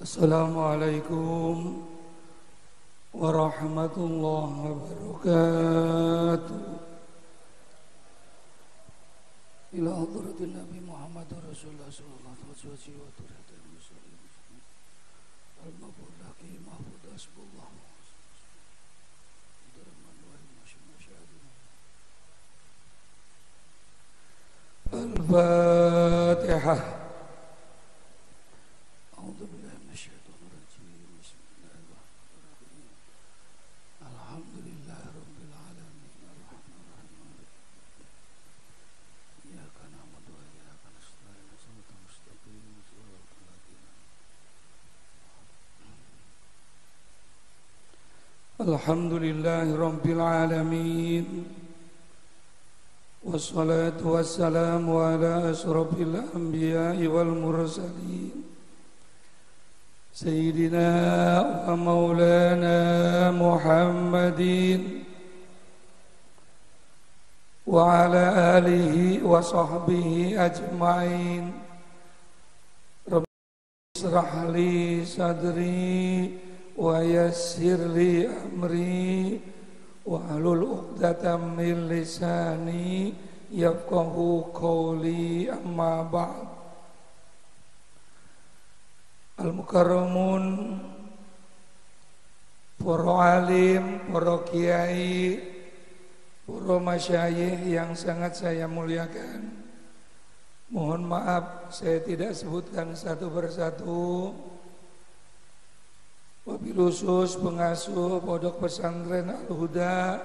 Assalamualaikum warahmatullahi wabarakatuh. Ila hadratin Nabi Muhammad Rasulullah sallallahu alaihi wasallam. Al-Mabur laki mahfud asbullah. Al-Fatihah. A'udzu billahi minasyaitonir rajim. Bismillahirrahmanirrahim. Alhamdulillahirabbil alamin. Arrahmanirrahim. Iyyaka na'budu wa iyyaka nasta'in. Shiratal mustaqim. Shiratal ladzina Alhamdulillahirabbil alamin. Wassalatu wassalamu ala asrafil anbiya'i wal mursalin Sayyidina wa maulana Muhammadin wa ala alihi wa sahbihi ajma'in. Rabbi israh li sadri wa yassir li amri wahlul 'uqdatam min lisani yafqahu qawli, amma ba'd. Al-mukarramun, para alim, para kiai, para masyayikh yang sangat saya muliakan, mohon maaf saya tidak sebutkan satu persatu. Wabil khusus pengasuh Pondok Pesantren Al-Huda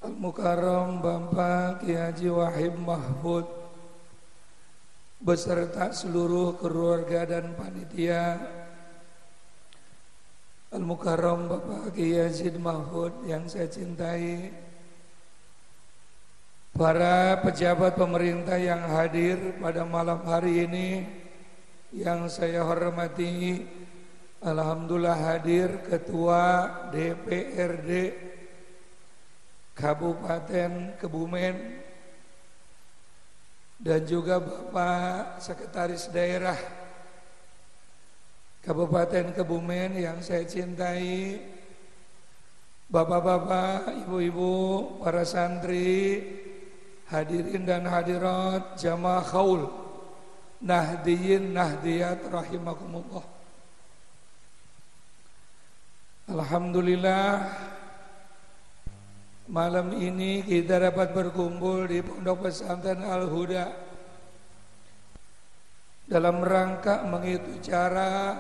Al-Mukarram Bapak Kiai Haji Wahib Mahfud beserta seluruh keluarga dan panitia, Al-Mukarram Bapak Kiai Haji Mahfud yang saya cintai, para pejabat pemerintah yang hadir pada malam hari ini yang saya hormati. Alhamdulillah hadir Ketua DPRD Kabupaten Kebumen dan juga Bapak Sekretaris Daerah Kabupaten Kebumen yang saya cintai, bapak-bapak, ibu-ibu, para santri, hadirin dan hadirat, jamaah khaul, nahdiyin, nahdiyat, rahimakumullah. Alhamdulillah, malam ini kita dapat berkumpul di Pondok Pesantren Al-Huda dalam rangka mengikuti cara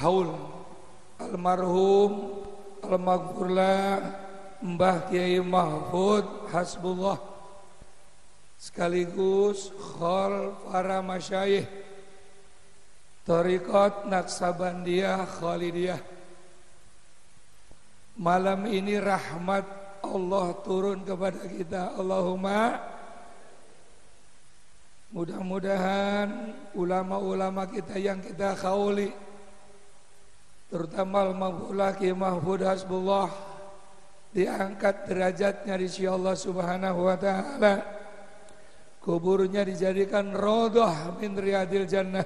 haul almarhum al-maghfurlah Mbah Kiai Mahfud Hasbullah, sekaligus khol para masyayikh Thariqat Naqsabandiyah Khalidiyah. Malam ini rahmat Allah turun kepada kita. Allahumma, mudah-mudahan ulama-ulama kita yang kita khauli, terutama al-maghfurlah Kiai Mahfud Hasbullah, diangkat derajatnya di sisi Allah Subhanahu wa taala, kuburnya dijadikan raudhah min riyadil jannah.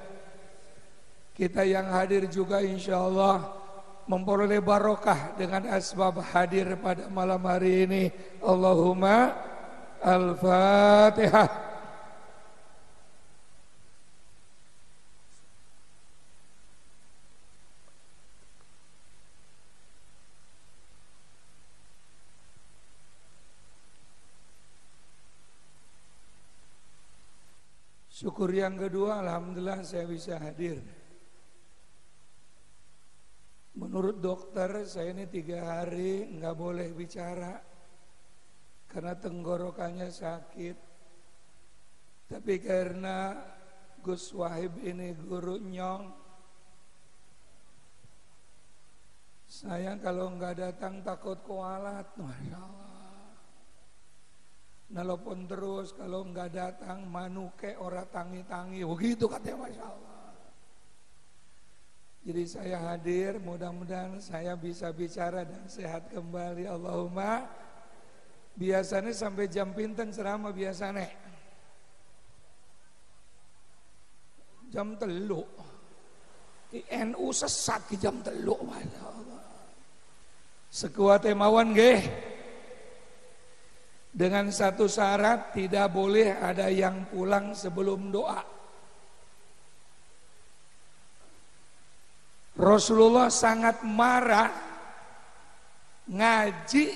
Kita yang hadir juga insyaallah memperoleh barokah dengan asbab hadir pada malam hari ini. Allahumma al-Fatihah. Syukur yang kedua, alhamdulillah saya bisa hadir. Menurut dokter saya ini 3 hari nggak boleh bicara karena tenggorokannya sakit. Tapi karena Gus Wahib ini guru nyong, saya kalau nggak datang takut kualat. Masya Allah. Nelpon terus kalau nggak datang manuke ora tangi-tangi. Begitu katanya, Masya Allah. Jadi saya hadir, mudah-mudahan saya bisa bicara dan sehat kembali. Allahumma. Biasanya sampai jam pinten ceramah biasanya. Jam 3. NU sesat ki jam 3, masyaallah. Sekuat emawan nggih. Dengan satu syarat, tidak boleh ada yang pulang sebelum doa. Rasulullah sangat marah ngaji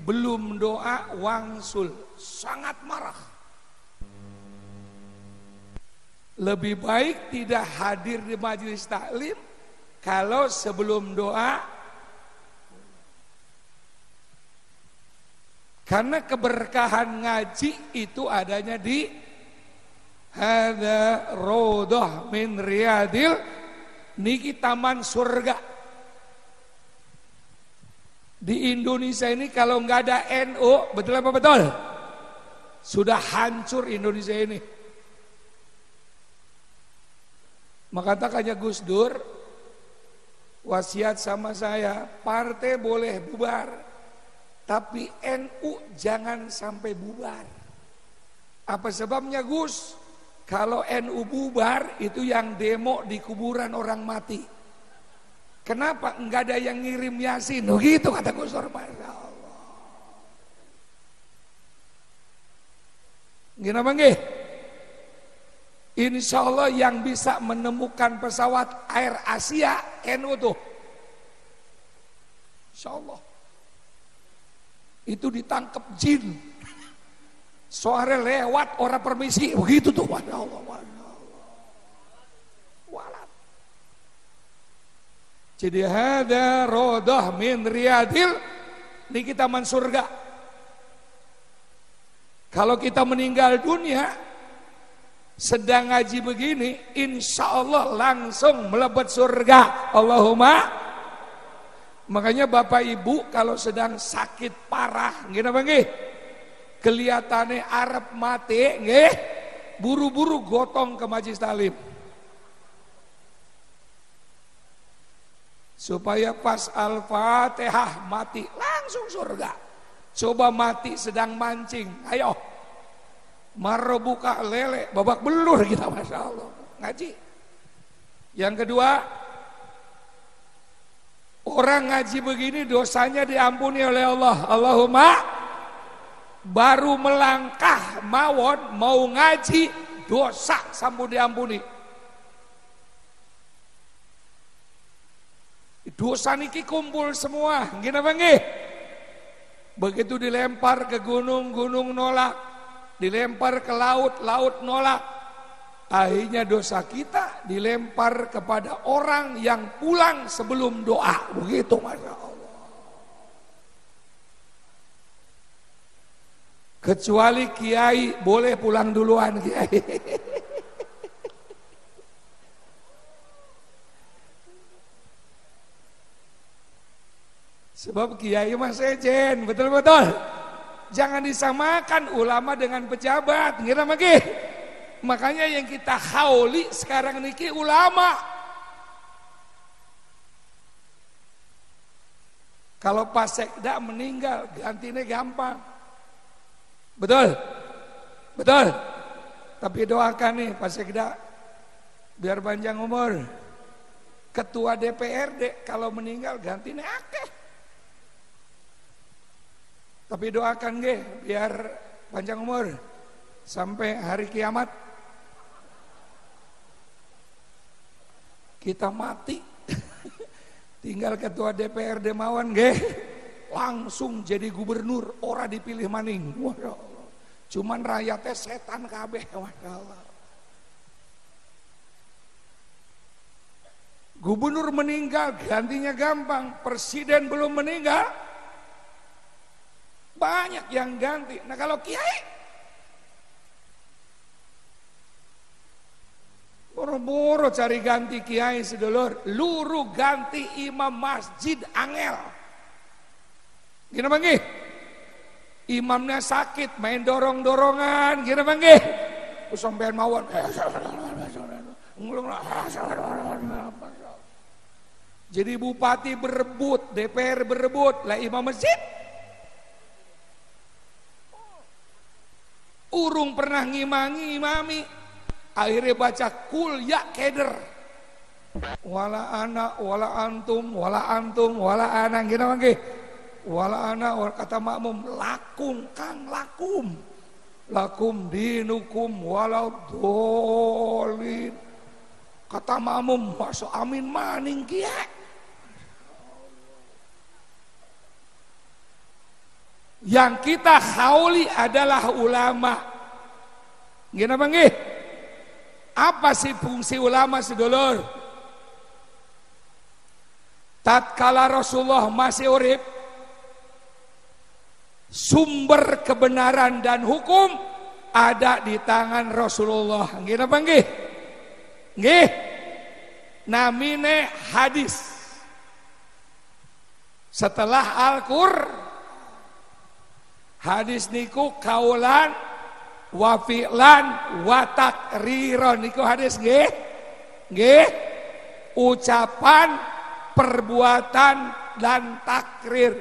belum doa wangsul, sangat marah. Lebih baik tidak hadir di majelis taklim kalau sebelum doa, karena keberkahan ngaji itu adanya di hadza raudhah min riyadil, niki taman surga. Di Indonesia ini kalau nggak ada NU, betul apa betul? Sudah hancur Indonesia ini. Maka katanya Gus Dur, wasiat sama saya, partai boleh bubar, tapi NU jangan sampai bubar. Apa sebabnya Gus? Kalau NU bubar itu yang demo di kuburan orang mati. Kenapa? Enggak ada yang ngirim Yasin. Oh gitu kata Gus Dur. Masya Allah. Gimana nggih? Insya Allah yang bisa menemukan pesawat Air Asia NU tuh. Insya Allah. Itu ditangkap jin. Sore lewat orang permisi. Begitu tuh. Masya Allah. Masya Allah. Walat. Jadi hada rodah min riyadil. Ini kita taman surga. Kalau kita meninggal dunia sedang ngaji begini, insya Allah langsung melebet surga. Allahumma. Makanya Bapak Ibu kalau sedang sakit parah, gimana nggih? Kelihatannya arep mati, nggih? Buru-buru gotong ke majelis taklim. Supaya pas Al-Fatihah mati langsung surga. Coba mati sedang mancing, ayo. Maro buka lele, babak belur kita, Masya Allah. Ngaji. Yang kedua, orang ngaji begini dosanya diampuni oleh Allah. Allahumma. Baru melangkah mawon mau ngaji, dosa sampun diampuni. Dosa niki kumpul semua, gimana nggih? Begitu dilempar ke gunung, gunung nolak. Dilempar ke laut, laut nolak. Akhirnya dosa kita dilempar kepada orang yang pulang sebelum doa. Begitu, Masya Allah. Kecuali kiai boleh pulang duluan, kiai. Sebab kiai mah sejen, betul-betul. Jangan disamakan ulama dengan pejabat, ngira magi. Makanya yang kita hauli sekarang niki ulama. Kalau Pak Sekda meninggal, gantinya gampang. Betul? Betul? Tapi doakan nih Pak Sekda, biar panjang umur. Ketua DPRD kalau meninggal gantinya akeh. Tapi doakan nggih biar panjang umur sampai hari kiamat. Kita mati. Tinggal ketua DPRD mawon nggih langsung jadi gubernur, ora dipilih maning. Masya Allah. Cuman rakyatnya setan kabeh, Masya Allah. Gubernur meninggal gantinya gampang, presiden belum meninggal banyak yang ganti. Nah kalau kiai boro-boro cari ganti kiai sedulur, luru ganti imam masjid angel. Gimana bang? Imamnya sakit, main dorong-dorongan, gimana bang? Sampean mawon. Jadi bupati berebut, DPR berebut, lah imam masjid. Urung pernah ngimangi imami, akhirnya baca kul ya keder. Wala ana wala antum wala ana gini nggih. Wala ana kata makmum lakum kang lakum dinukum walau dolin. Kata makmum masuk amin maning kiye. Yang kita hauli adalah ulama. Gini apa nggih? Apa sih fungsi ulama sedulur? Tatkala Rasulullah masih urip, sumber kebenaran dan hukum ada di tangan Rasulullah. Nggih napa nggih? Nggih. Namine hadis. Setelah Al-Qur'an, hadis niku kaulan wa fi'lan wa takriron niku hadis nggih. Nggih. Ucapan, perbuatan dan takrir.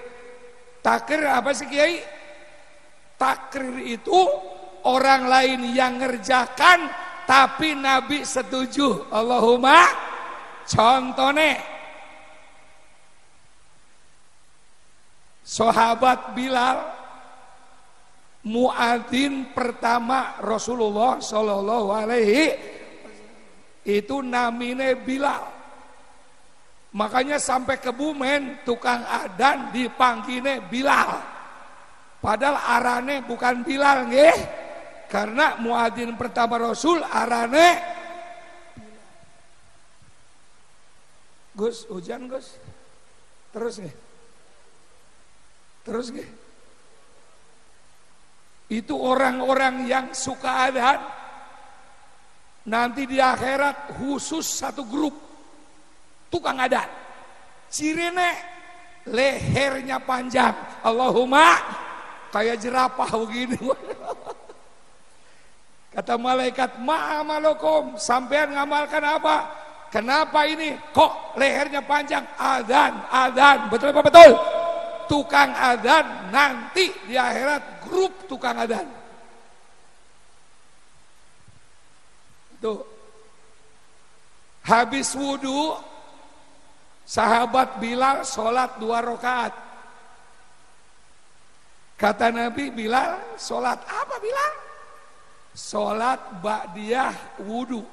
Takrir apa sih Kiai? Takrir itu orang lain yang ngerjakan tapi Nabi setuju. Allahumma contohnya sahabat Bilal muadzin pertama Rasulullah sallallahu alaihi itu namine Bilal. Makanya sampai ke Bumen tukang adan dipanggilnya Bilal. Padahal arane bukan Bilal nggih. Karena muadzin pertama Rasul arane Gus, hujan Gus. Terus nggih. Terus nggih. Itu orang-orang yang suka adan nanti di akhirat khusus satu grup tukang adan, cirine lehernya panjang, Allahumma kayak jerapah begini. Kata malaikat, ma'amalukum, sampean ngamalkan apa? Kenapa ini kok lehernya panjang? Adan, betul apa betul? Tukang adan nanti di akhirat grup tukang adan. Tuh, habis wudu sahabat Bilal sholat 2 rakaat. Kata Nabi, Bilal sholat apa Bilal? Sholat ba'diyah wudu.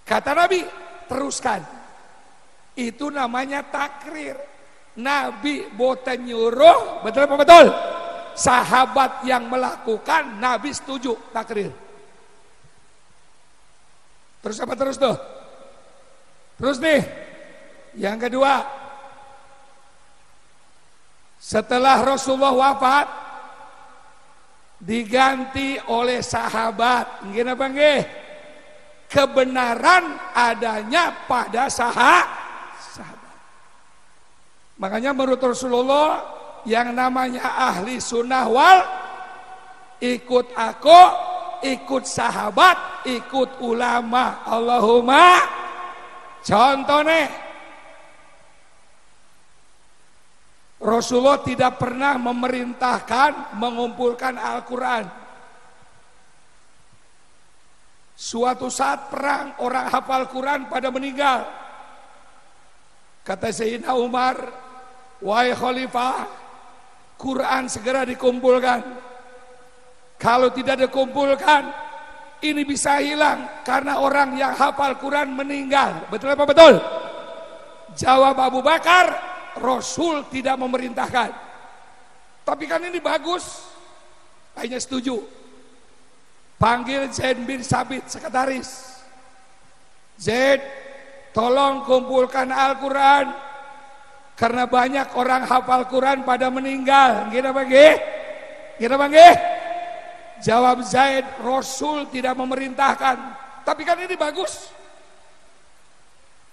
Kata Nabi, teruskan. Itu namanya takrir. Nabi boten nyuruh, betul apa betul? Sahabat yang melakukan, Nabi setuju takrir. Terus apa terus tuh? Terus nih, yang kedua, setelah Rasulullah wafat diganti oleh sahabat. Nggih napa nggih? Kebenaran adanya pada sahabat. Makanya menurut Rasulullah yang namanya ahli sunnah wal ikut aku, ikut sahabat, ikut ulama. Allahumma contohnya Rasulullah tidak pernah memerintahkan mengumpulkan Al-Quran. Suatu saat perang, orang hafal Quran pada meninggal. Kata Sayyidina Umar, wahai khalifah, Quran segera dikumpulkan. Kalau tidak dikumpulkan, ini bisa hilang karena orang yang hafal Quran meninggal. Betul apa betul? Jawab Abu Bakar, Rasul tidak memerintahkan. Tapi kan ini bagus. Akhirnya setuju. Panggil Zaid bin Sabit, sekretaris. Zaid, tolong kumpulkan Al-Quran. Karena banyak orang hafal Quran pada meninggal. Gini apa nggih? Gini apa nggih? Jawab Zaid, Rasul tidak memerintahkan. Tapi kan ini bagus.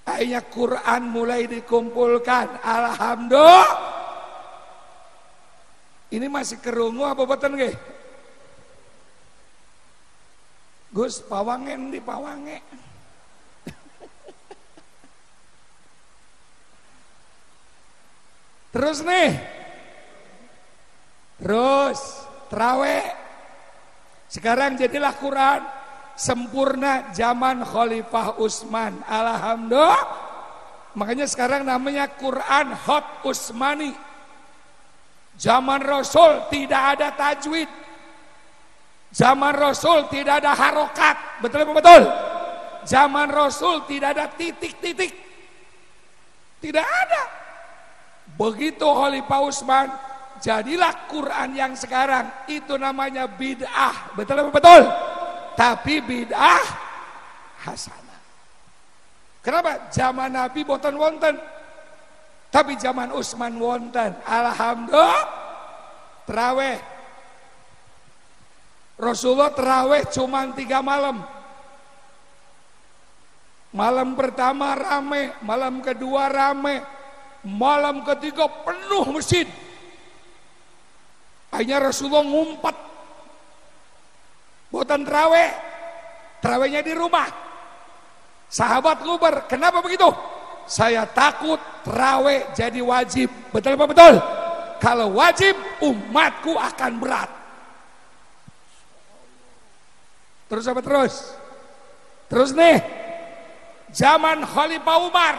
Akhirnya Quran mulai dikumpulkan. Alhamdulillah. Ini masih kerungu apa boten nggih? Gus, pawangen di pawange. Terus nih. Terus terawih. Sekarang jadilah Quran sempurna zaman Khalifah Utsman. Alhamdulillah. Makanya sekarang namanya Quran Hot Utsmani. Zaman Rasul tidak ada tajwid. Zaman Rasul tidak ada harokat. Betul apa betul? Zaman Rasul tidak ada titik-titik. Tidak ada. Begitu Khalifah Utsman, jadilah Quran yang sekarang. Itu namanya bid'ah. Betul apa betul? Tapi bid'ah hasanah. Kenapa? Zaman Nabi boten wonten. Tapi zaman Utsman wonten. Alhamdulillah. Terawih. Rasulullah terawih cuma 3 malam. Malam pertama rame, malam kedua rame, malam ketiga penuh masjid. Akhirnya Rasulullah ngumpet. Boten terawih. Terawihnya di rumah. Sahabat ngubar, kenapa begitu? Saya takut terawih jadi wajib. Betul apa betul? Kalau wajib umatku akan berat. Terus apa terus? Terus nih, zaman Khalifah Umar.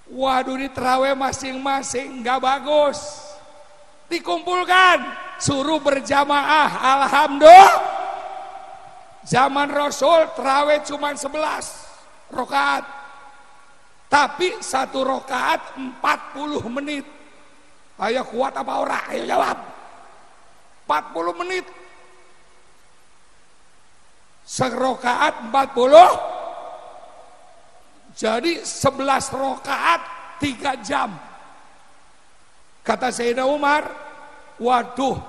Waduh, di terawih masing-masing nggak bagus. Dikumpulkan, suruh berjamaah. Alhamdulillah. Zaman Rasul terawih cuma 11 rakaat. Tapi 1 rakaat 40 menit. Ayo kuat apa ora? Ayo jawab. 40 menit. Serakaat 40. Jadi 11 rakaat 3 jam. Kata Sayyidina Umar, waduh,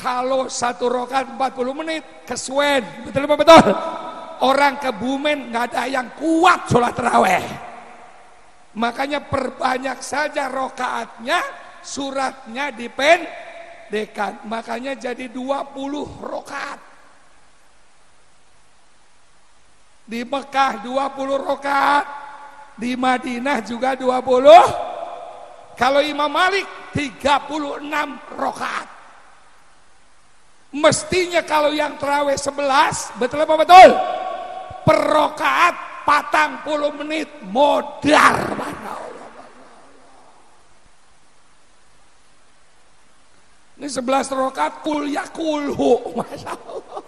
kalau 1 rakaat 40 menit kesuwen. Betul apa betul? Orang Kebumen nggak ada yang kuat sholat tarawih. Makanya perbanyak saja rakaatnya, suratnya dipendekkan. Makanya jadi 20 rakaat. Di Mekah 20 rakaat, di Madinah juga 20. Kalau Imam Malik 36 rakaat. Mestinya kalau yang tarawih 11, betul apa betul? Per rakaat 40 menit modar. Ini 11 rakaat kul ya kulhu. Masya Allah.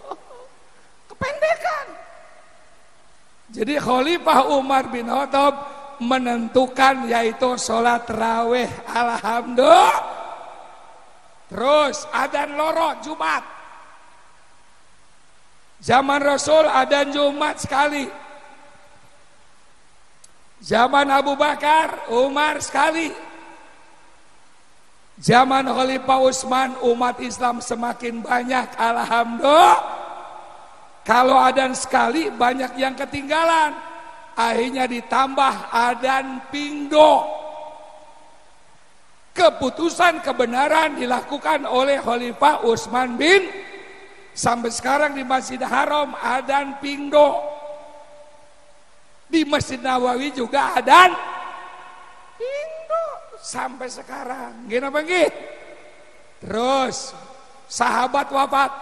Kependekan. Jadi Khalifah Umar bin Khattab menentukan yaitu sholat tarawih. Alhamdulillah. Terus adzan loro Jumat. Zaman Rasul adzan Jumat sekali. Zaman Abu Bakar, Umar sekali. Zaman Khalifah Utsman umat Islam semakin banyak. Alhamdulillah. Kalau adzan sekali banyak yang ketinggalan. Akhirnya ditambah adzan pingdo. Keputusan kebenaran dilakukan oleh Khalifah Utsman bin. Sampai sekarang di Masjid Haram adzan pingdo. Di Masjid Nawawi juga adzan pingdo. Sampai sekarang. Gini apa gini? Terus sahabat wafat.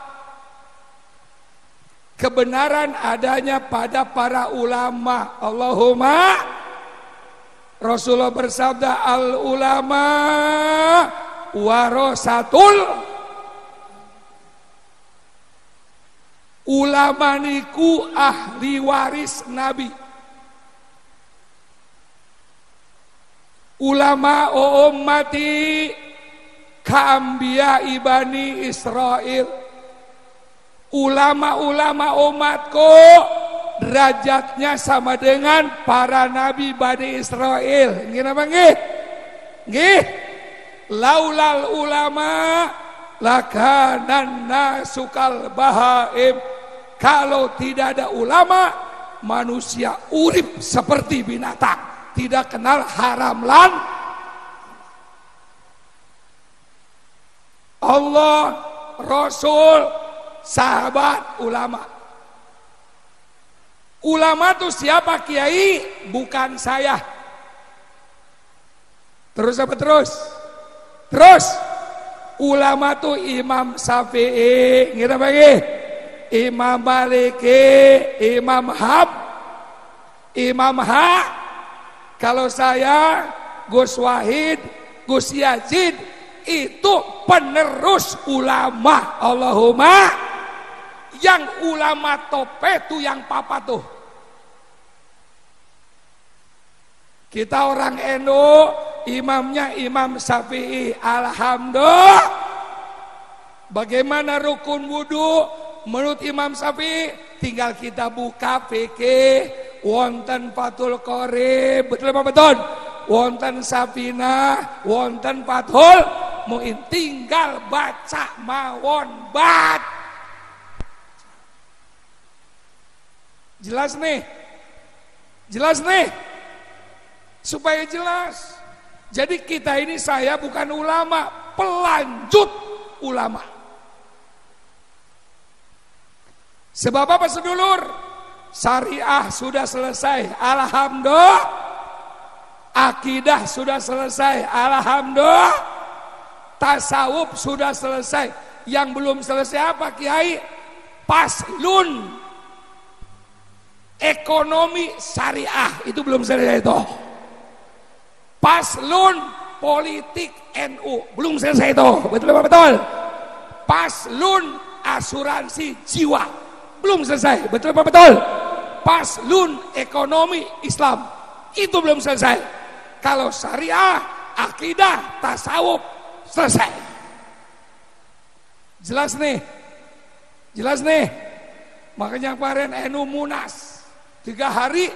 Kebenaran adanya pada para ulama. Allahumma. Rasulullah bersabda, al ulama warasatul. Ulama niku ahli waris Nabi. Ulama ummati kaambia ibani Israel. Ulama-ulama umatku derajatnya sama dengan para nabi Bani Israel. Nggih napa nggih? Nggih. Laulal ulama lakanan nasukal bahaim. Kalau tidak ada ulama, manusia urip seperti binatang, tidak kenal haram lan. Allah, Rasul, sahabat, ulama. Ulama itu siapa kiai? Bukan saya. Terus apa terus? Terus ulama itu Imam Syafi'i, ngira bagi. Imam Maliki, Imam Hab, Imam H. Kalau saya Gus Wahid, Gus Yazid itu penerus ulama. Allahumma, yang ulama tope tuh yang papa tuh. Kita orang NU, imamnya Imam Syafi'i. Alhamdulillah. Bagaimana rukun wudu menurut Imam Syafi'i? Tinggal kita buka fikih, wonten Fathul Qorib, betul apa betul? Wonten Safinah, wonten Fathul Muin, tinggal baca mawon bat. Jelas nih? Jelas nih? Supaya jelas. Jadi kita ini, saya bukan ulama, pelanjut ulama. Sebab apa sedulur? Syariah sudah selesai, alhamdulillah. Akidah sudah selesai, alhamdulillah. Tasawuf sudah selesai. Yang belum selesai apa Kiai? Paslun ekonomi syariah, itu belum selesai itu. Paslun politik NU belum selesai itu, betul apa betul? Paslun asuransi jiwa belum selesai, betul apa betul? Paslun ekonomi Islam itu belum selesai. Kalau syariah, akidah, tasawuf selesai. Jelas nih? Jelas nih? Makanya kemarin NU Munas 3 hari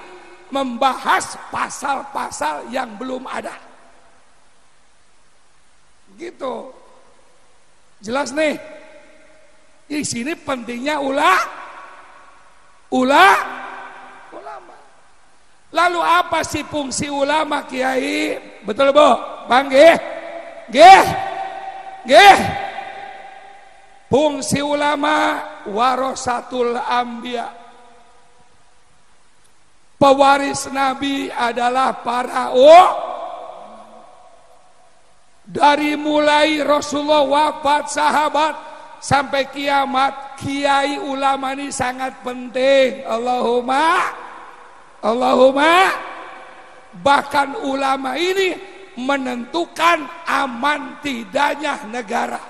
membahas pasal-pasal yang belum ada. Gitu. Jelas nih? Di sini pentingnya ulama. Lalu apa sih fungsi ulama Kiai? Betul Bu? Bang Gih? Fungsi ulama warasatul anbiya. Pewaris Nabi adalah para dari mulai Rasulullah wafat, sahabat sampai kiamat, kiai ulama ini sangat penting. Allahumma, bahkan ulama ini menentukan aman tidaknya negara.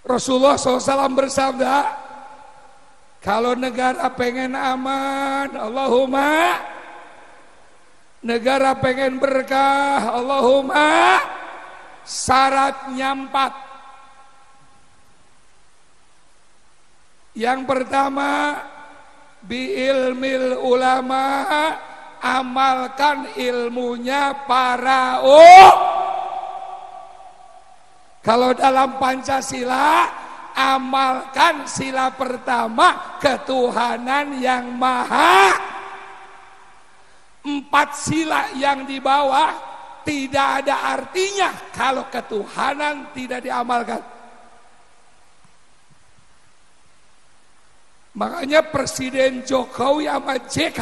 Rasulullah SAW bersabda, kalau negara pengen aman, Allahumma, negara pengen berkah, Allahumma, syaratnya 4. Yang pertama, biilmil ulama, amalkan ilmunya para Kalau dalam Pancasila, amalkan sila pertama, ketuhanan yang maha. 4 sila yang di bawah tidak ada artinya kalau ketuhanan tidak diamalkan. Makanya Presiden Jokowi sama JK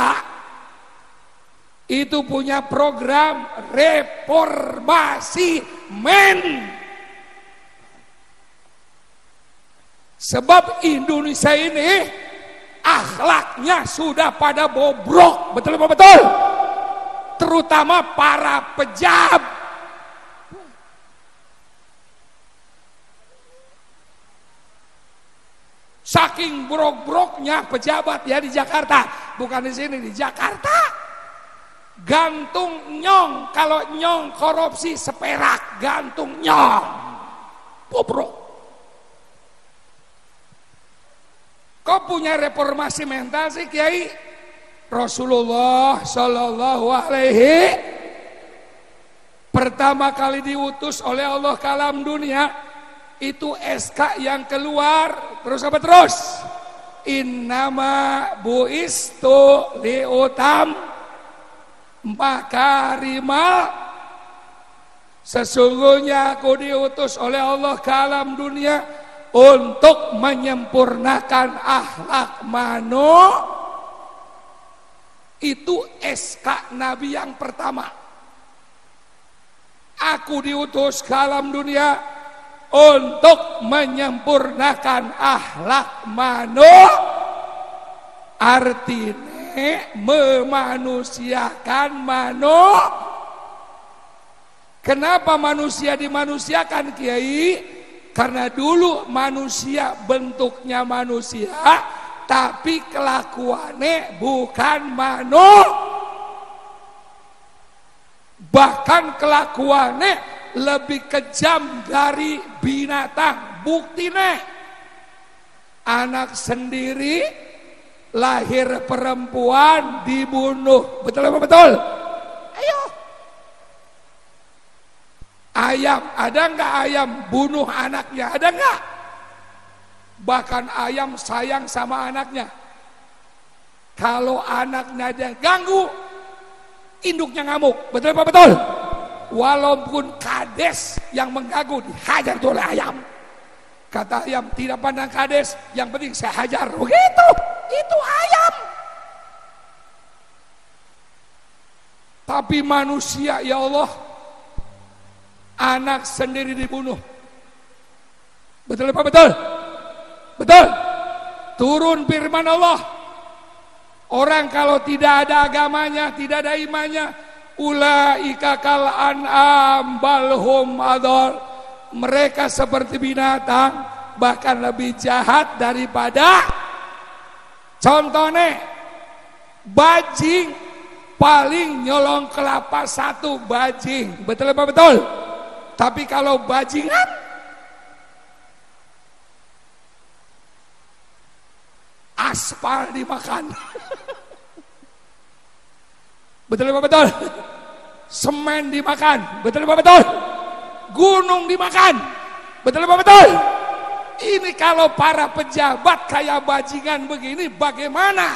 itu punya program reformasi men. Sebab Indonesia ini akhlaknya sudah pada bobrok, betul apa betul? Terutama para pejabat. Saking brok-broknya pejabat ya di Jakarta, bukan di sini, di Jakarta. Gantung nyong, kalau nyong korupsi seperak, gantung nyong. Bobrok. Kok punya reformasi mental sih Kiai? Rasulullah Shallallahu Alaihi pertama kali diutus oleh Allah ke alam dunia, itu SK yang keluar, terus apa terus? Innama buistu liutam makarimal, sesungguhnya aku diutus oleh Allah ke alam dunia untuk menyempurnakan akhlak itu SK Nabi yang pertama. Aku diutus ke alam dunia untuk menyempurnakan akhlak artinya memanusiakan Kenapa manusia dimanusiakan, Kiai? Karena dulu manusia bentuknya manusia, tapi kelakuannya bukan bahkan kelakuannya lebih kejam dari binatang. Buktinya anak sendiri lahir perempuan dibunuh. Betul apa betul? Ayo. Ayam, ada enggak ayam bunuh anaknya? Ada enggak? Bahkan ayam sayang sama anaknya. Kalau anaknya dia ganggu, induknya ngamuk. Betul apa betul? Walaupun kades yang mengganggu, dihajar oleh ayam. Kata ayam, tidak pandang kades, yang penting saya hajar. Begitu, itu ayam. Tapi manusia, ya Allah, anak sendiri dibunuh. Betul apa betul? Betul. Turun firman Allah. Orang kalau tidak ada agamanya, tidak ada imannya, ulaika kal an'am balhum adol. Mereka seperti binatang, bahkan lebih jahat daripada. Contohnya bajing paling nyolong kelapa satu bajing. Betul apa betul? Tapi kalau bajingan, aspal dimakan. Betul apa betul? Semen dimakan. Betul apa betul? Gunung dimakan. Betul apa betul? Ini kalau para pejabat kayak bajingan begini, bagaimana?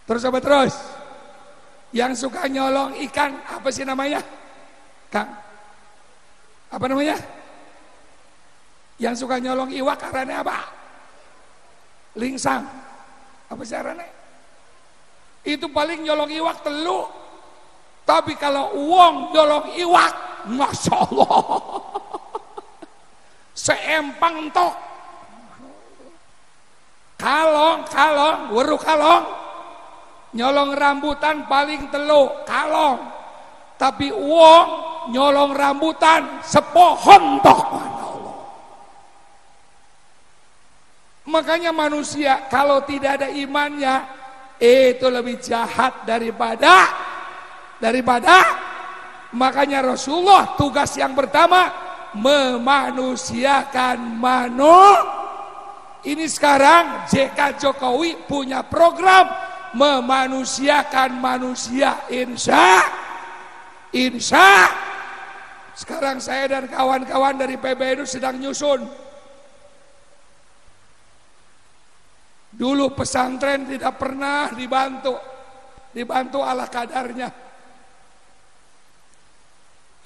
Terus apa terus? Yang suka nyolong ikan, apa sih namanya? Kang? Apa namanya? Yang suka nyolong iwak karena apa? Lingsang. Apa sih karena? Itu paling nyolong iwak telu. Tapi kalau uang nyolong iwak, Masya Allah, seempang tok. Kalong, weruh kalong. Nyolong rambutan paling telu, kalong. Tapi uang nyolong rambutan sepohon tok. Makanya manusia kalau tidak ada imannya, itu lebih jahat daripada makanya Rasulullah tugas yang pertama memanusiakan Ini sekarang JK Jokowi punya program memanusiakan manusia. Insya sekarang saya dan kawan-kawan dari PBNU sedang nyusun. Dulu pesantren tidak pernah dibantu ala kadarnya.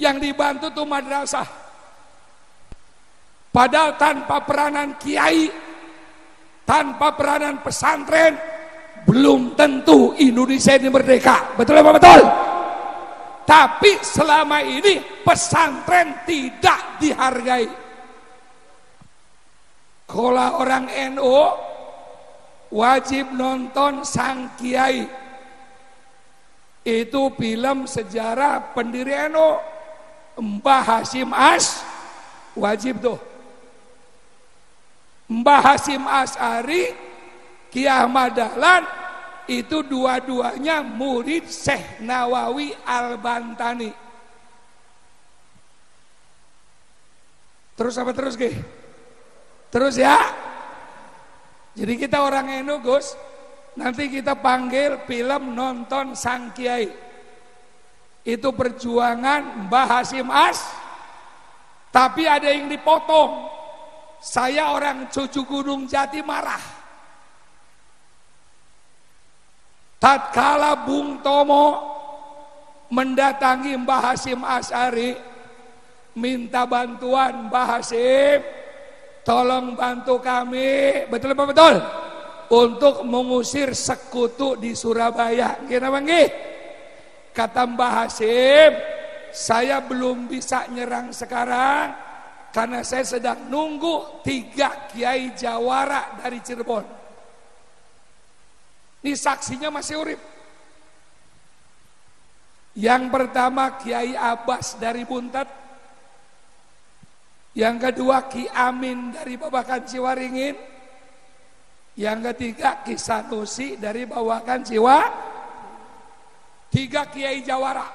Yang dibantu tuh madrasah. Padahal tanpa peranan kiai, tanpa peranan pesantren, belum tentu Indonesia ini merdeka. Betul apa betul? Tapi selama ini pesantren tidak dihargai. Kalau orang NU wajib nonton Sang Kiai. Itu film sejarah pendiri NU, Mbah Hasyim Ash, wajib tuh. Mbah Hasyim Asy'ari, Ki Ahmad Dahlan, itu dua-duanya murid Syekh Nawawi Al-Bantani. Terus apa terus Ge? Terus ya. Jadi kita orang NU Gus, nanti kita panggil film nonton Sang Kiai. Itu perjuangan Mbah Hasyim Ash, tapi ada yang dipotong. Saya orang cucu Gunung Jati marah. Tatkala Bung Tomo mendatangi Mbah Hasyim Asy'ari, minta bantuan, Mbah Hasyim, tolong bantu kami, betul apa betul? Untuk mengusir sekutu di Surabaya. Gimana Bang? Kata Mbah Hasyim, saya belum bisa nyerang sekarang karena saya sedang nunggu 3 kiai jawara dari Cirebon. Ini saksinya masih urip. Yang pertama Kiai Abbas dari Buntet. Yang kedua Ki Amin dari Babakan Ciwaringin. Yang ketiga Ki Sanusi dari Babakan Ciwaringin. 3 kiai jawara.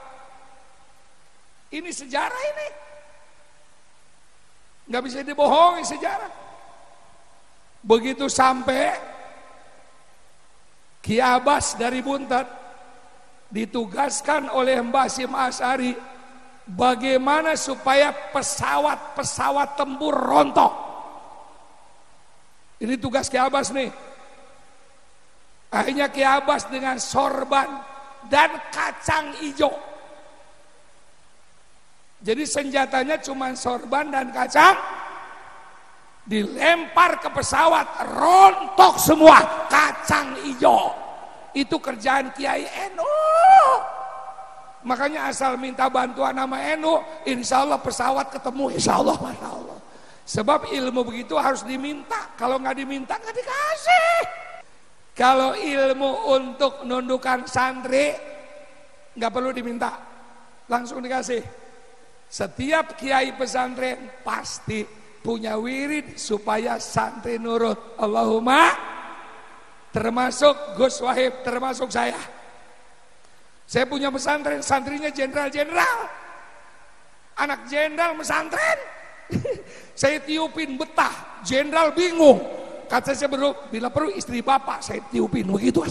Ini sejarah ini. Nggak bisa dibohongi sejarah. Begitu sampai Ki Abbas dari Buntet ditugaskan oleh Mbah Hasyim Asy'ari bagaimana supaya pesawat tempur rontok. Ini tugas Ki Abbas nih. Akhirnya Ki Abbas dengan sorban dan kacang hijau. Jadi senjatanya cuma sorban dan kacang, dilempar ke pesawat, rontok semua kacang hijau. Itu kerjaan Kiai NU. Makanya asal minta bantuan nama NU, insya Allah pesawat ketemu, insya Allah, masya Allah. Sebab ilmu begitu harus diminta. Kalau nggak diminta nggak dikasih. Kalau ilmu untuk nundukan santri nggak perlu diminta, langsung dikasih. Setiap kiai pesantren pasti punya wirid supaya santri nurut. Allahumma, termasuk Gus Wahib, termasuk saya. Saya punya pesantren, santrinya jenderal-jenderal. Anak jenderal pesantren. Saya tiupin betah, jenderal bingung. Kata saya bila perlu istri bapak saya tiupin begitu.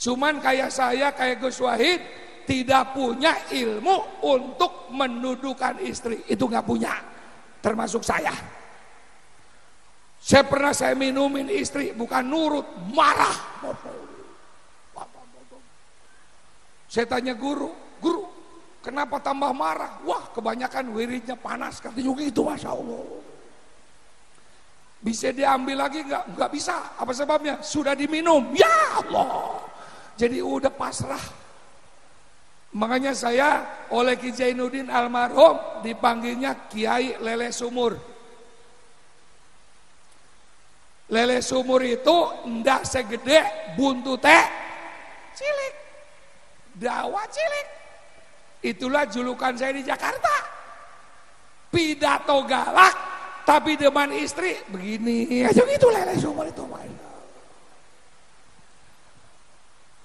Cuman kayak saya, kayak Gus Wahid tidak punya ilmu untuk mendudukan istri, itu nggak punya, termasuk saya. Saya minumin istri, bukan nurut, marah. Saya tanya guru, kenapa tambah marah? Wah, kebanyakan wiridnya panas, katanya gitu, masya Allah. Bisa diambil lagi nggak bisa. Apa sebabnya? Sudah diminum. Ya Allah. Jadi udah pasrah. Makanya saya oleh Ki Zainuddin almarhum dipanggilnya Kiai Lele Sumur. Lele Sumur itu ndak segede buntute cilik. Dawa cilik. Itulah julukan saya di Jakarta. Pidato galak tapi deman istri begini aja gitu. Lele Sumur itu.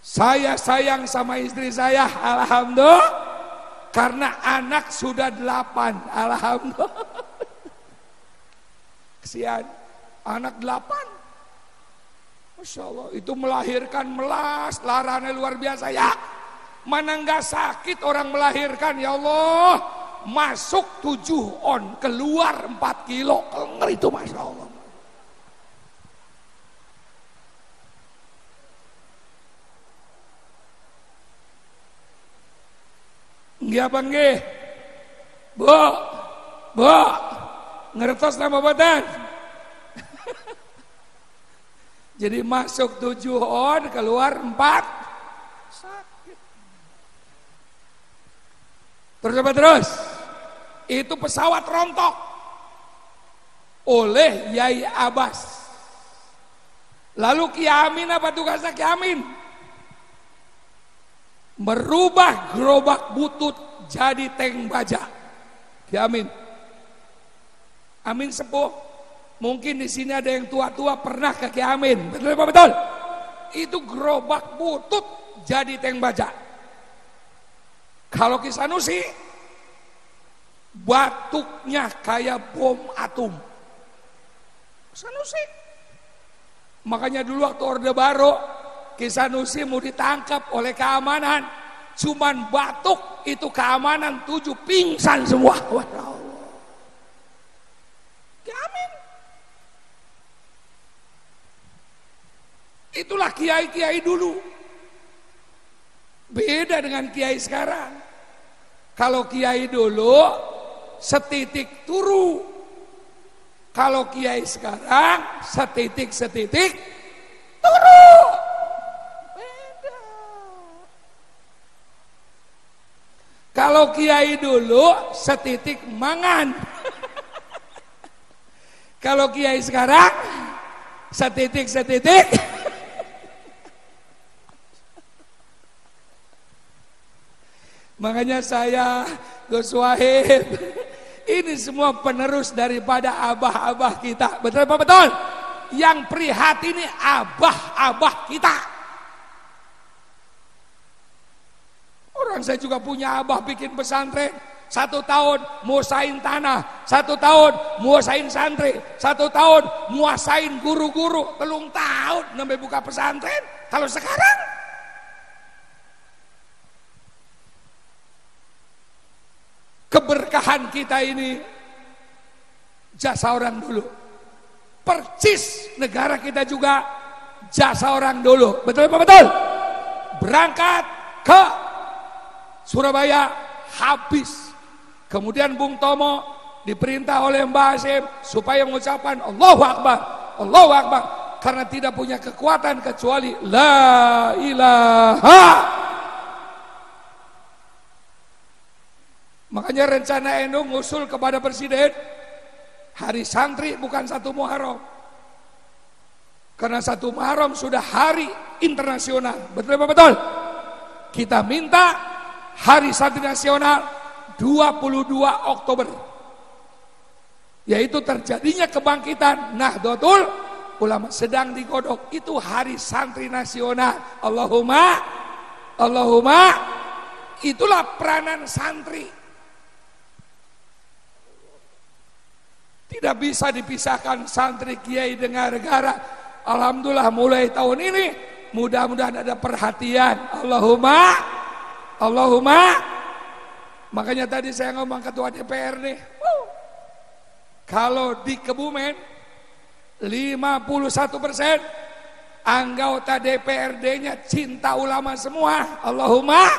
Saya sayang sama istri saya, alhamdulillah, karena anak sudah 8, alhamdulillah. Kesian, anak 8, masya Allah, itu melahirkan melas, laranya luar biasa ya. Mana nggak sakit orang melahirkan, ya Allah. Masuk 7 on, keluar 4 kilo, kenger itu masya Allah. Nggih apa nggih? Bu, ngertos nama badan. Jadi masuk 7 on, keluar 4, sakit. Terus apa terus? Itu pesawat rontok oleh Yai Abbas. Lalu Ki Amin apa tugasnya Ki Amin? Merubah gerobak butut jadi tank baja. Ki Amin. Amin sepuh. Mungkin di sini ada yang tua-tua pernah ke Ki Amin. Betul apa betul? Itu gerobak butut jadi tank baja. Kalau Ki Sanusi, batuknya kayak bom atom. Sanusi. Makanya dulu waktu Orde Baru, Ki Sanusi mau ditangkap oleh keamanan, cuman batuk itu keamanan 7 pingsan semua. Ki Amin. Itulah kiai-kiai dulu. Beda dengan kiai sekarang. Kalau kiai dulu setitik turu. Kalau kiai sekarang setitik turu. Beda. Kalau kiai dulu setitik mangan. Kalau kiai sekarang setitik. Makanya saya, Gus Wahid, ini semua penerus daripada abah-abah kita. Betul apa betul? Yang prihatin ini abah-abah kita. Orang saya juga punya abah bikin pesantren. 1 tahun muasain tanah, 1 tahun muasain santri, 1 tahun muasain guru-guru, 3 tahun sampai buka pesantren. Kalau sekarang keberkahan kita ini jasa orang dulu. Percis negara kita juga jasa orang dulu. Betul apa betul? Berangkat ke Surabaya habis. Kemudian Bung Tomo diperintah oleh Mbah Hasyim supaya mengucapkan Allahu Akbar, Allahu Akbar, karena tidak punya kekuatan kecuali La ilaha. Makanya rencana NU ngusul kepada Presiden hari santri bukan 1 Muharram. Karena 1 Muharram sudah hari internasional. Betul apa betul? Kita minta hari santri nasional 22 Oktober. Yaitu terjadinya kebangkitan Nahdlatul Ulama, sedang digodok. Itu hari santri nasional. Allahumma itulah peranan santri. Tidak bisa dipisahkan santri kiai dengan negara. Alhamdulillah mulai tahun ini mudah-mudahan ada perhatian. Allahumma. Makanya tadi saya ngomong ketua DPR nih. Kalau di Kebumen 51% anggota DPRD-nya cinta ulama semua. Allahumma.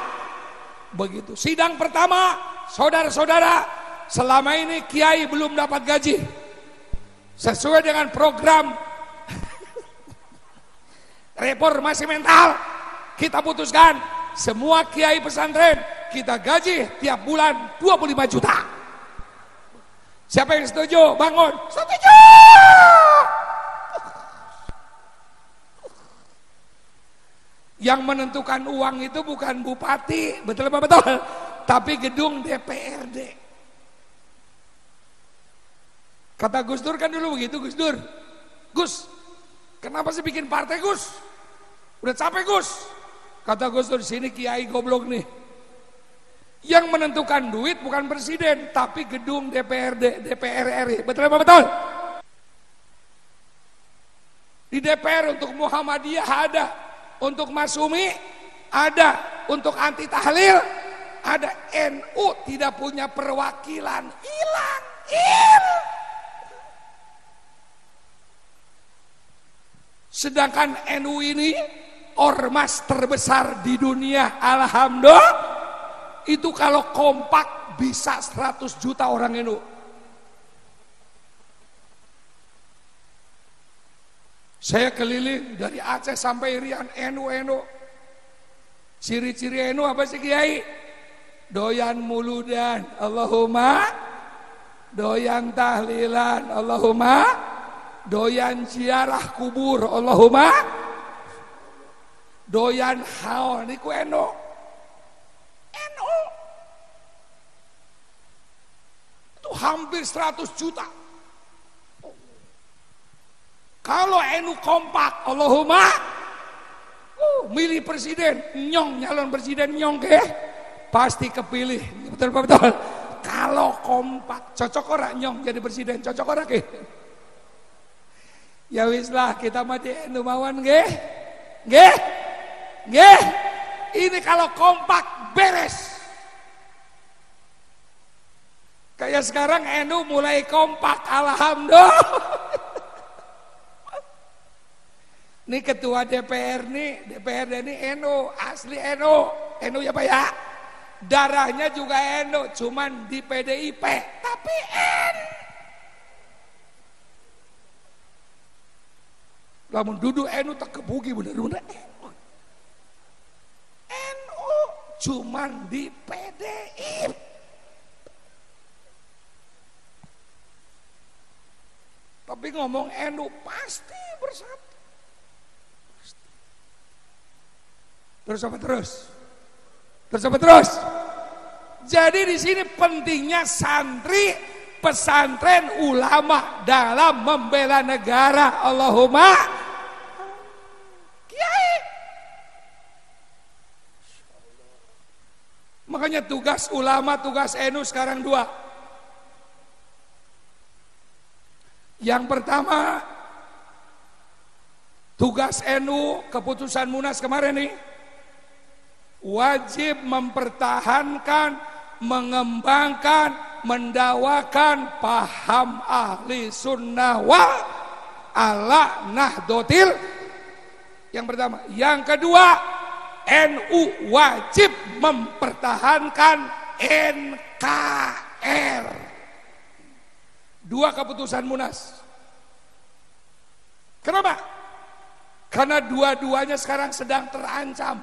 Begitu. Sidang pertama, saudara-saudara, selama ini kiai belum dapat gaji sesuai dengan program reformasi mental. Kita putuskan semua kiai pesantren kita gaji tiap bulan 25 juta. Siapa yang setuju? Bangun. Setuju. Yang menentukan uang itu bukan bupati, betul apa betul? Tapi gedung DPRD. Kata Gus Dur kan dulu begitu, Gus Dur. Gus, kenapa sih bikin partai Gus? Udah capek Gus. Kata Gus Dur, sini kiai goblok nih. Yang menentukan duit bukan presiden, tapi gedung DPRD, DPR RI. Betul apa betul? Di DPR untuk Muhammadiyah ada, untuk Masumi ada, untuk anti tahlil ada. NU tidak punya perwakilan, hilang. Sedangkan NU ini ormas terbesar di dunia, alhamdulillah. Itu kalau kompak bisa 100 juta orang NU. Saya keliling dari Aceh sampai Irian, NU. Ciri-ciri NU apa sih Kiai? Doyan muludan, Allahumma. Doyan tahlilan, Allahumma. Doyan ziarah kubur, Allahumma. Doyan haul, niku NU. Itu hampir 100 juta. Kalau NU kompak, Allahumma, milih presiden, nyong, nyalon presiden nyong ke, pasti kepilih. Betul apa betul? Kalau kompak, cocok ora nyong jadi presiden, cocok ora ke? Ya wis lah, kita mati NU mawon nggih. Nggih. Ini kalau kompak beres. Kayak sekarang NU mulai kompak, alhamdulillah. Ini ketua DPR nih, DPRD ini NU, asli NU ya Pak ya. Darahnya juga NU, cuman di PDIP, tapi lamun duduk NU tak kebugi bener-bener. NU cuman di PDI. Tapi ngomong NU pasti bersatu. Terus apa terus? Terus apa terus? Jadi di sini pentingnya santri, pesantren, ulama dalam membela negara. Allahumma kiai. Makanya tugas ulama, tugas NU sekarang dua. Yang pertama, tugas NU keputusan Munas kemarin nih, wajib mempertahankan, mengembangkan, mendakwakan paham ahli sunnah wal ala nahdlatul. Yang pertama. Yang kedua, NU wajib mempertahankan NKR. Dua keputusan Munas. Kenapa? Karena dua-duanya sekarang sedang terancam.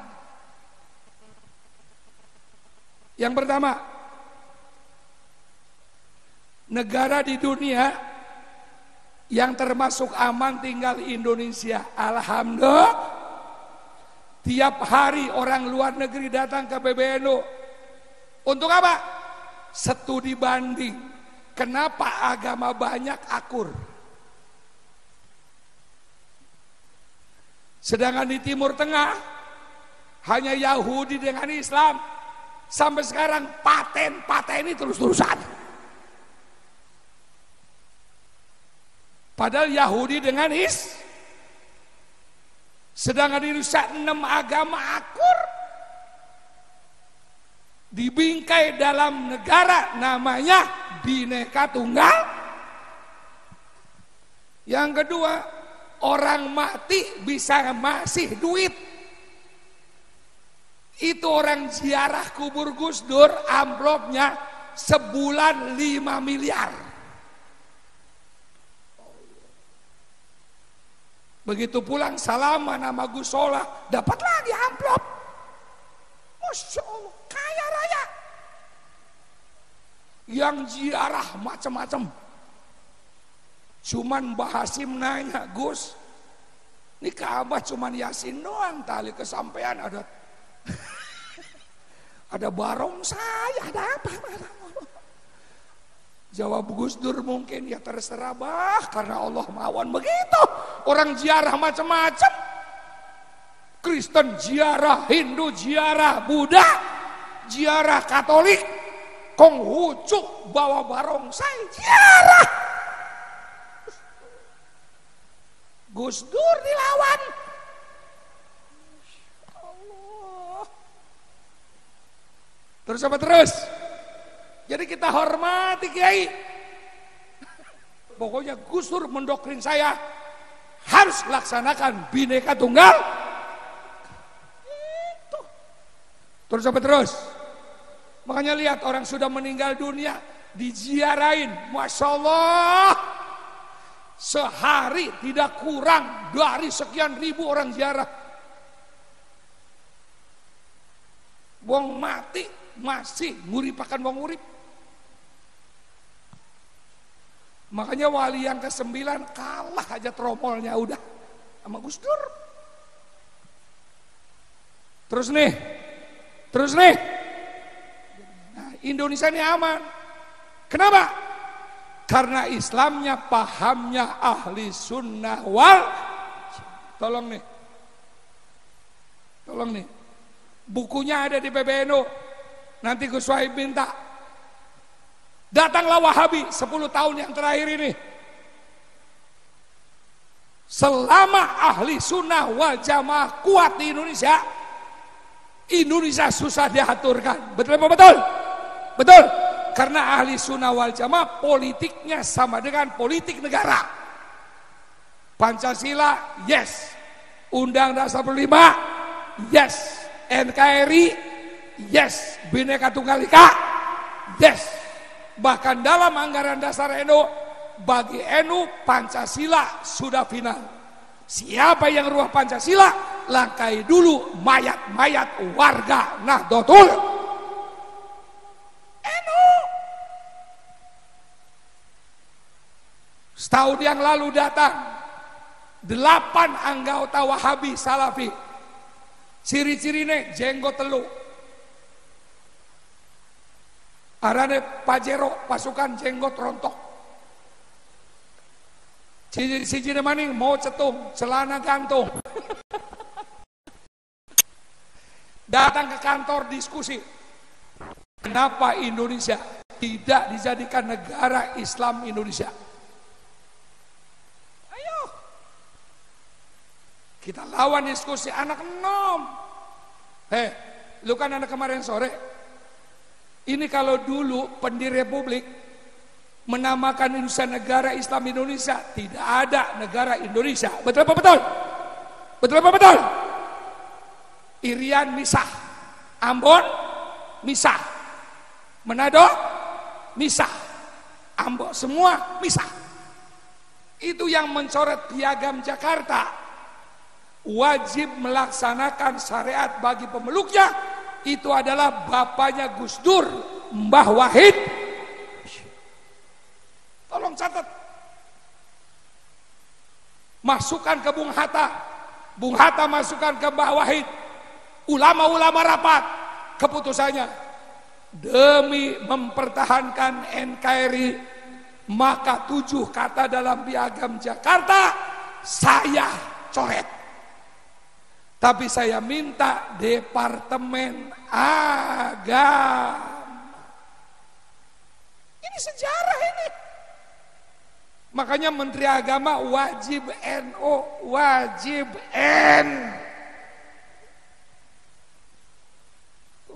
Yang pertama, negara di dunia yang termasuk aman tinggal Indonesia. Alhamdulillah, tiap hari orang luar negeri datang ke PBNU. Untuk apa? Studi banding. Kenapa agama banyak akur? Sedangkan di Timur Tengah hanya Yahudi dengan Islam. Sampai sekarang paten-pateni terus-terusan. Padahal Yahudi dengan sedangkan di Indonesia 6 agama akur. Dibingkai dalam negara namanya Bhinneka Tunggal. Yang kedua, orang mati bisa masih duit. Itu orang ziarah kubur Gus Dur, amplopnya sebulan 5 miliar. Begitu pulang salaman sama Gus Solah, dapat lagi amplop. Masya Allah, kaya raya. Yang ziarah macam-macam. Cuman Mbah Hasim nanya, Gus, ini Ka'bah cuman Yasin doang, tali kesampaian ada barongsai, ada apa? Jawab Gus Dur, mungkin ya terserah bah, karena Allah mawon begitu. Orang ziarah macam-macam. Kristen ziarah, Hindu ziarah, Buddha ziarah, Katolik, Konghucu bawa barongsai ziarah. Gus Dur dilawan. Terus apa terus? Jadi kita hormati kiai. Pokoknya Gus Dur mendoktrin saya harus laksanakan Bhinneka Tunggal. Itu. Terus apa terus? Makanya lihat orang sudah meninggal dunia diziarahin, Masya Allah. Sehari tidak kurang dari sekian ribu orang ziarah. Wong mati masih nguripakan wong urip. Makanya wali yang ke-9 kalah aja tromolnya udah sama Gus Dur. Terus nih. Nah, Indonesia ini aman. Kenapa? Karena Islamnya, pahamnya ahli sunnah wal. Tolong nih. Bukunya ada di PBNU. Nanti Gus Wahib minta. Datanglah Wahabi 10 tahun yang terakhir ini. Selama ahli sunnah wal jamaah kuat di Indonesia, Indonesia susah diaturkan. Betul apa betul? Betul. Karena ahli sunnah wal jamaah politiknya sama dengan politik negara. Pancasila, yes. Undang-Undang 45, yes. NKRI, yes. Bhinneka Tunggal Ika, yes. Bahkan dalam anggaran dasar NU, bagi NU Pancasila sudah final. Siapa yang rubah Pancasila, langkai dulu mayat-mayat warga Nahdlatul NU. Setahun yang lalu datang 8 anggota Wahabi Salafi, ciri-cirine jenggot telu, arane pajero pasukan jenggot rontok, ciri-cirine maning mau cetung celana gantung. Datang ke kantor diskusi, kenapa Indonesia tidak dijadikan negara Islam Indonesia. Ayo kita lawan diskusi anak enom. Lu kan anak kemarin sore. Ini kalau dulu pendiri Republik menamakan Indonesia negara Islam Indonesia, tidak ada negara Indonesia. Betul apa betul? Betul apa betul? Irian misah, Ambon misah, Manado misah, Ambon semua misah. Itu yang mencoret piagam Jakarta. Wajib melaksanakan syariat bagi pemeluknya, itu adalah bapaknya Gus Dur, Mbah Wahid. Tolong catat, masukkan ke Bung Hatta, Bung Hatta masukkan ke Mbah Wahid, ulama-ulama rapat, keputusannya demi mempertahankan NKRI, maka 7 kata dalam piagam Jakarta saya coret. Tapi saya minta Departemen Agama. Ini sejarah ini. Makanya Menteri Agama wajib NU, wajib N.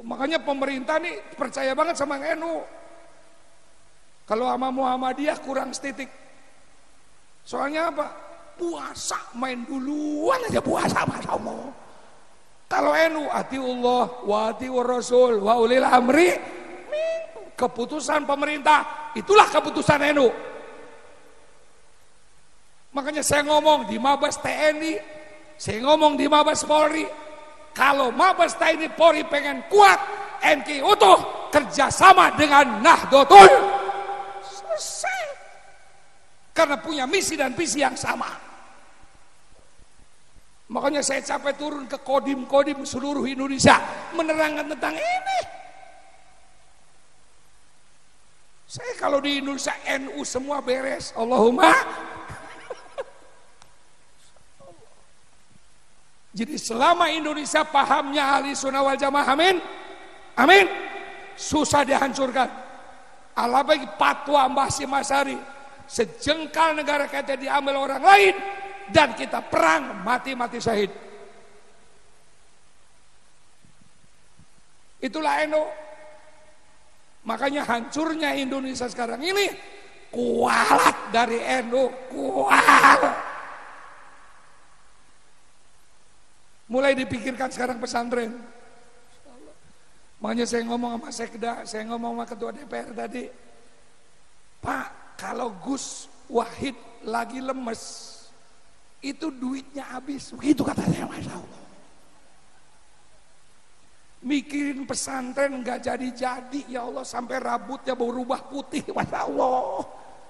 Makanya pemerintah nih percaya banget sama NU. Kalau sama Muhammadiyah kurang setitik. Soalnya apa? Puasa main duluan aja puasa, Masya Allah. Kalau NU atiullah wa atiur rasul wa ulil amri, keputusan pemerintah itulah keputusan NU. Makanya saya ngomong di Mabes TNI, saya ngomong di Mabes Polri, kalau Mabes TNI Polri pengen kuat, NKRI utuh, kerjasama dengan Nahdlatul, selesai. Karena punya misi dan visi yang sama. Makanya saya capek turun ke kodim-kodim seluruh Indonesia menerangkan tentang ini. Saya kalau di Indonesia NU semua beres. Allahumma. Jadi selama Indonesia pahamnya ahli sunnah wal jamaah, amin, amin, susah dihancurkan. Apalagi fatwa Mbah Hasyim Asy'ari, sejengkal negara kita diambil orang lain dan kita perang mati-mati syahid. Itulah NU. Makanya hancurnya Indonesia sekarang ini kualat dari NU, kualat. Mulai dipikirkan sekarang pesantren. Makanya saya ngomong sama Sekda, saya ngomong sama Ketua DPR tadi, Pak, kalau Gus Wahid lagi lemes, itu duitnya habis, begitu kata saya, Masya Allah. Mikirin pesantren nggak jadi-jadi, ya Allah, sampai rambutnya berubah putih, Masya Allah.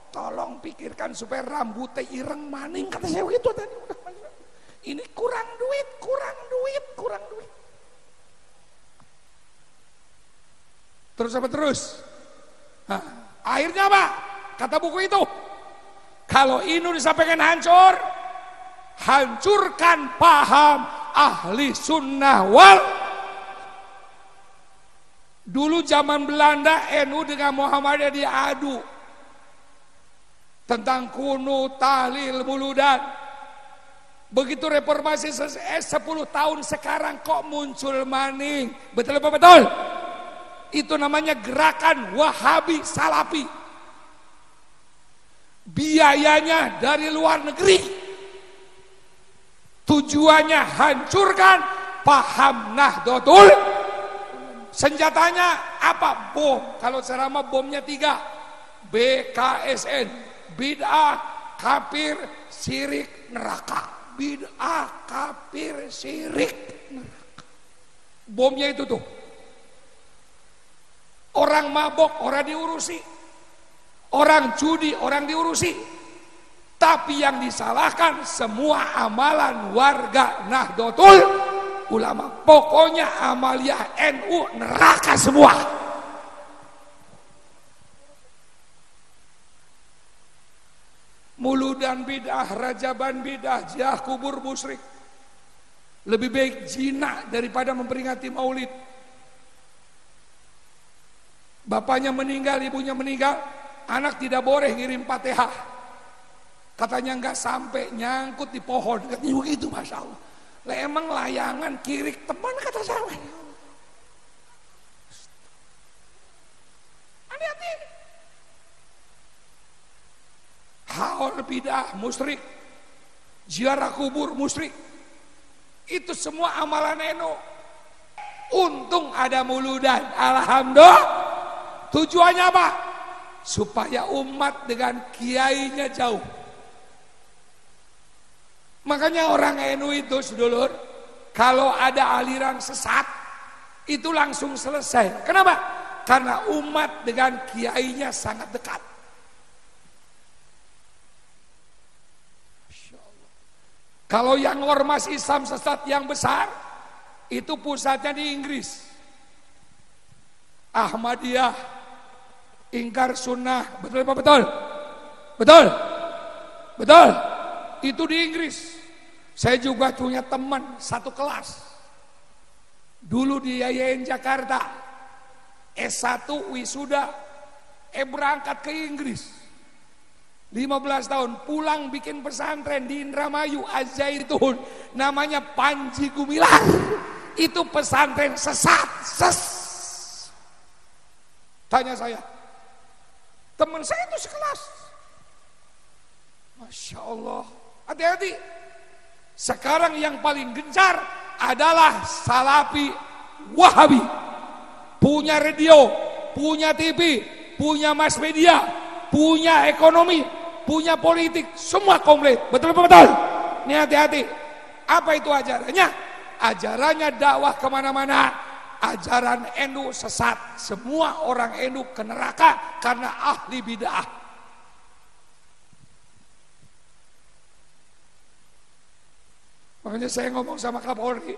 Tolong pikirkan supaya rambutnya ireng maning, kata saya begitu tadi. Ini kurang duit, kurang duit, kurang duit. Terus apa terus? Nah, akhirnya apa? Kata buku itu, kalau Indonesia pengen hancur, hancurkan paham ahli sunnah wal. Dulu zaman Belanda NU dengan Muhammadiyah diadu tentang kunut, tahlil, muludan. Begitu reformasi selesai 10 tahun sekarang kok muncul maning. Betul apa betul? Itu namanya gerakan Wahabi Salafi. Biayanya dari luar negeri. Tujuannya hancurkan paham Nahdlatul. Senjatanya apa? Bom. Kalau ceramah bomnya 3. BKSN, bid'ah, kafir, syirik, neraka. bid'ah, kafir, syirik. Bomnya itu tuh. Orang mabok, orang diurusi. Orang judi, orang diurusi. Tapi yang disalahkan semua amalan warga Nahdlatul Ulama. Pokoknya amaliyah NU neraka semua. Muludan bid'ah, rajaban bid'ah, ziarah kubur musyrik. Lebih baik zina daripada memperingati maulid. Bapaknya meninggal, ibunya meninggal, anak tidak boleh ngirim Fatihah. Katanya enggak sampai nyangkut di pohon. Katanya begitu, Masya Allah. Lah emang layangan kirik teman kata saya. Hati-hati. Haul bidah musyrik. Ziarah kubur musyrik. Itu semua amalan NU. Untung ada muludan. Alhamdulillah. Tujuannya apa? Supaya umat dengan kiainya jauh. Makanya orang NU itu sedulur, kalau ada aliran sesat itu langsung selesai. Kenapa? Karena umat dengan kiainya sangat dekat. Kalau yang ormas Islam sesat yang besar itu pusatnya di Inggris. Ahmadiyah, ingkar sunnah, betul apa betul? Betul? Betul? Itu di Inggris. Saya juga punya teman satu kelas. Dulu di IAIN Jakarta, S1 wisuda, berangkat ke Inggris. 15 tahun, pulang bikin pesantren di Indramayu, Az-Zaitun, namanya Panji Gumilang. Itu pesantren sesat, Tanya saya, teman saya itu sekelas. Masya Allah, hati-hati. Sekarang yang paling gencar adalah Salafi Wahabi. Punya radio, punya TV, punya mass media, punya ekonomi, punya politik, semua komplit. Betul betul. Ini hati-hati. Apa itu ajarannya? Ajarannya dakwah kemana-mana. Ajaran NU sesat. Semua orang NU ke neraka karena ahli bid'ah. Makanya saya ngomong sama Kapolri,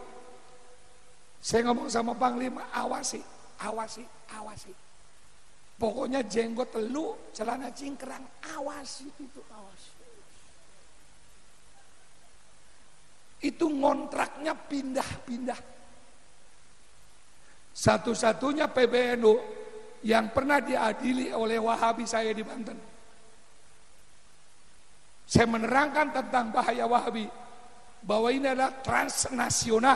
saya ngomong sama Panglima, awasi. Pokoknya jenggot telu, celana cingkrang, awasi itu, awasi. Itu ngontraknya pindah-pindah. Satu-satunya PBNU yang pernah diadili oleh Wahabi saya di Banten. Saya menerangkan tentang bahaya Wahabi, bahwa ini adalah transnasional,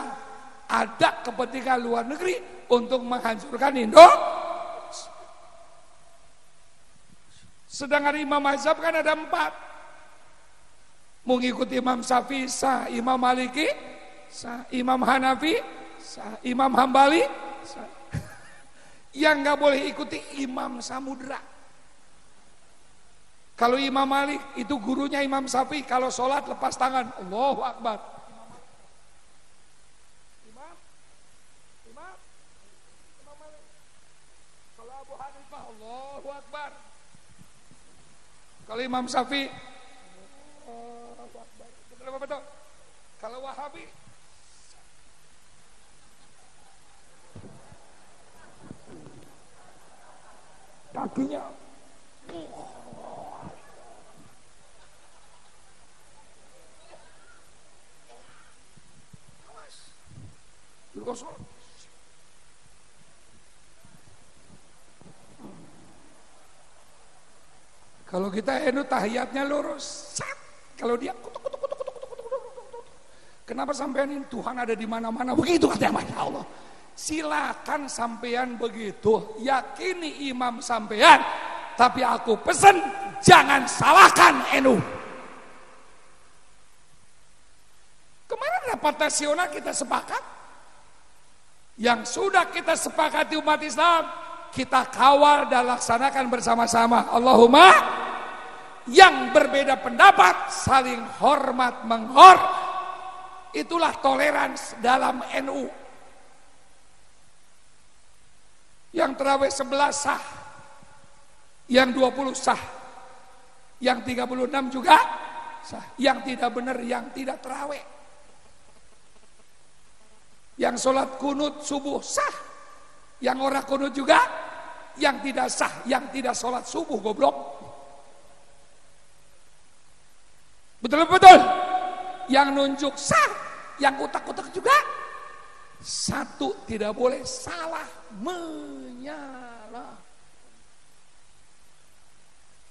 ada kepentingan luar negeri untuk menghancurkan Indonesia. Sedangkan imam mazhab kan ada 4. Mengikuti Imam Syafi'i sah, Imam Maliki sah, Imam Hanafi sah, Imam Hambali sah. Yang nggak boleh ikuti Imam Samudra. Kalau Imam Malik itu gurunya Imam Syafi'i, kalau sholat lepas tangan, Allahu Akbar. Imam Malik. Kalau Abu Hanifah, Allahu Akbar. Kalau Imam Syafi'i, Allahu Akbar. Betul apa betul? Kalau Wahabi, kakinya kosong. Kalau kita NU tahiyatnya lurus, kalau dia kutuk. Kenapa sampean ini Tuhan ada di mana-mana begitu katanya, Masya Allah. Silakan sampean begitu, yakini imam sampean, tapi aku pesan jangan salahkan NU. Kemarin rapat nasional kita sepakat. Yang sudah kita sepakati umat Islam, kita kawal dan laksanakan bersama-sama. Allahumma, yang berbeda pendapat saling hormat Itulah toleransi dalam NU. Yang terawih 11 sah, yang 20 sah, yang 36 juga sah. Yang tidak benar, yang tidak terawih. Yang sholat kunut subuh sah, yang orang kunut juga, yang tidak sah, yang tidak sholat subuh goblok. Betul-betul. Yang nunjuk sah, yang utak-utak juga. Satu, tidak boleh salah menyalah.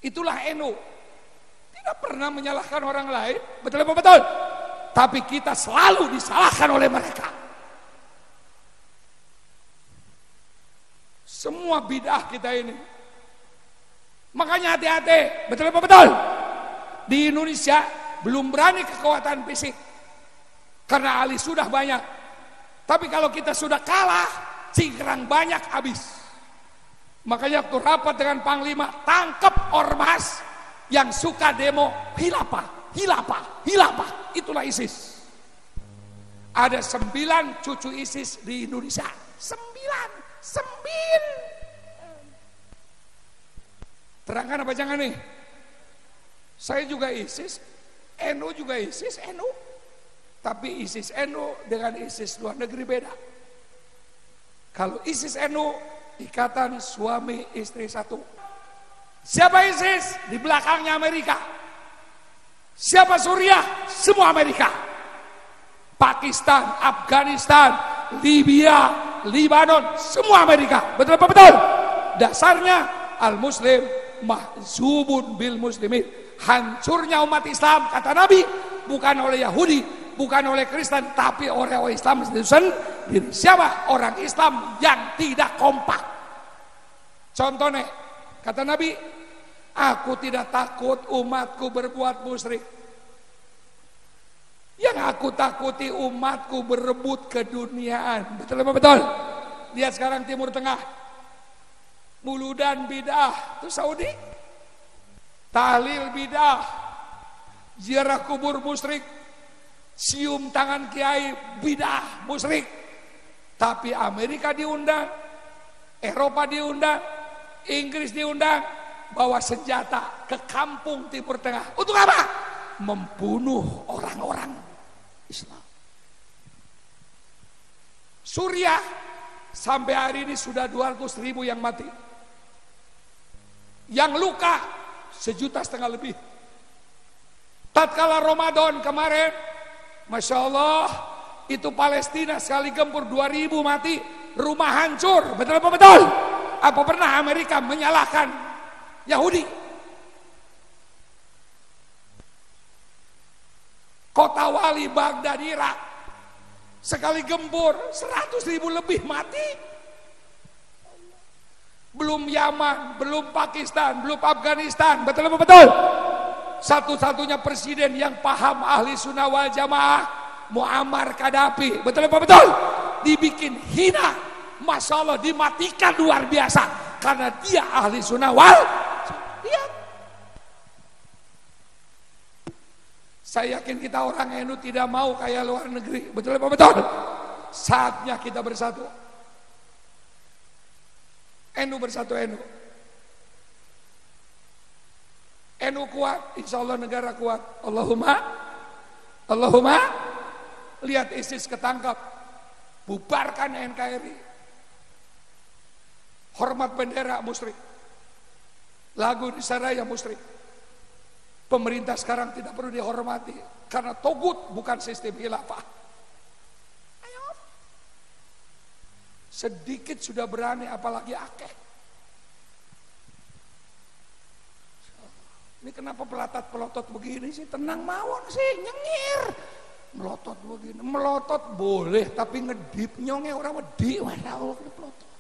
Itulah NU. Tidak pernah menyalahkan orang lain, betul apa betul? Tapi kita selalu disalahkan oleh mereka. Semua bid'ah kita ini. Makanya hati-hati, betul apa betul? Di Indonesia belum berani kekuatan fisik karena ahli sudah banyak. Tapi kalau kita sudah kalah, cingkrang banyak habis. Makanya waktu rapat dengan Panglima, tangkap ormas yang suka demo hilafah, hilafah, hilafah. Itulah ISIS. Ada 9 cucu ISIS di Indonesia. 9. Terangkan apa jangan nih? Saya juga ISIS, NU juga ISIS, NU. Tapi ISIS NU dengan ISIS luar negeri beda. Kalau ISIS NU, ikatan suami istri satu. Siapa ISIS? Di belakangnya Amerika. Siapa Suriah? Semua Amerika. Pakistan, Afghanistan, Libya, Libanon, semua Amerika. Betul apa betul? Dasarnya al-muslim mahzubun bil muslimin. Hancurnya umat Islam, kata Nabi, bukan oleh Yahudi, bukan oleh Kristen, tapi oleh Islam sendiri. Siapa? Orang Islam yang tidak kompak. Contohnya, kata Nabi, aku tidak takut umatku berbuat musyrik. Yang aku takuti umatku berebut keduniaan. Betul apa betul? Lihat sekarang Timur Tengah, muludan bidah, itu Saudi. Tahlil bidah, ziarah kubur musyrik, cium tangan kiai bidah musyrik. Tapi Amerika diundang, Eropa diundang, Inggris diundang, bawa senjata ke kampung Timur Tengah. Untuk apa? Membunuh orang-orang Islam. Suriah sampai hari ini sudah 200.000 yang mati. Yang luka 1,5 juta lebih. Tatkala Ramadan kemarin, Masya Allah, itu Palestina sekali gempur 2.000 mati, rumah hancur. Betul apa betul? Apa pernah Amerika menyalahkan Yahudi? Kota Wali Baghdad Irak sekali gempur 100.000 lebih mati. Belum Yaman, belum Pakistan, belum Afghanistan. Betul apa betul? Satu-satunya presiden yang paham ahli sunnah wal jamaah, Muammar Gaddafi. Betul apa betul? Dibikin hina, Masya Allah, dimatikan luar biasa karena dia ahli sunnah wal jamaah. Saya yakin kita orang NU tidak mau kayak luar negeri. Betul apa betul? Saatnya kita bersatu. NU bersatu, NU. NU kuat, insya Allah negara kuat. Allahumma. Lihat ISIS ketangkap, bubarkan NKRI. Hormat bendera musyrik. Lagu di Saraya musyrik. Pemerintah sekarang tidak perlu dihormati karena togut bukan sistem khilafah. Ayo. Sedikit sudah berani, apalagi akeh. Ini kenapa pelotot begini sih? Tenang mawon sih, nyengir. Melotot begini, melotot boleh, tapi ngedip nyonge orang wedi, waduh pelotot.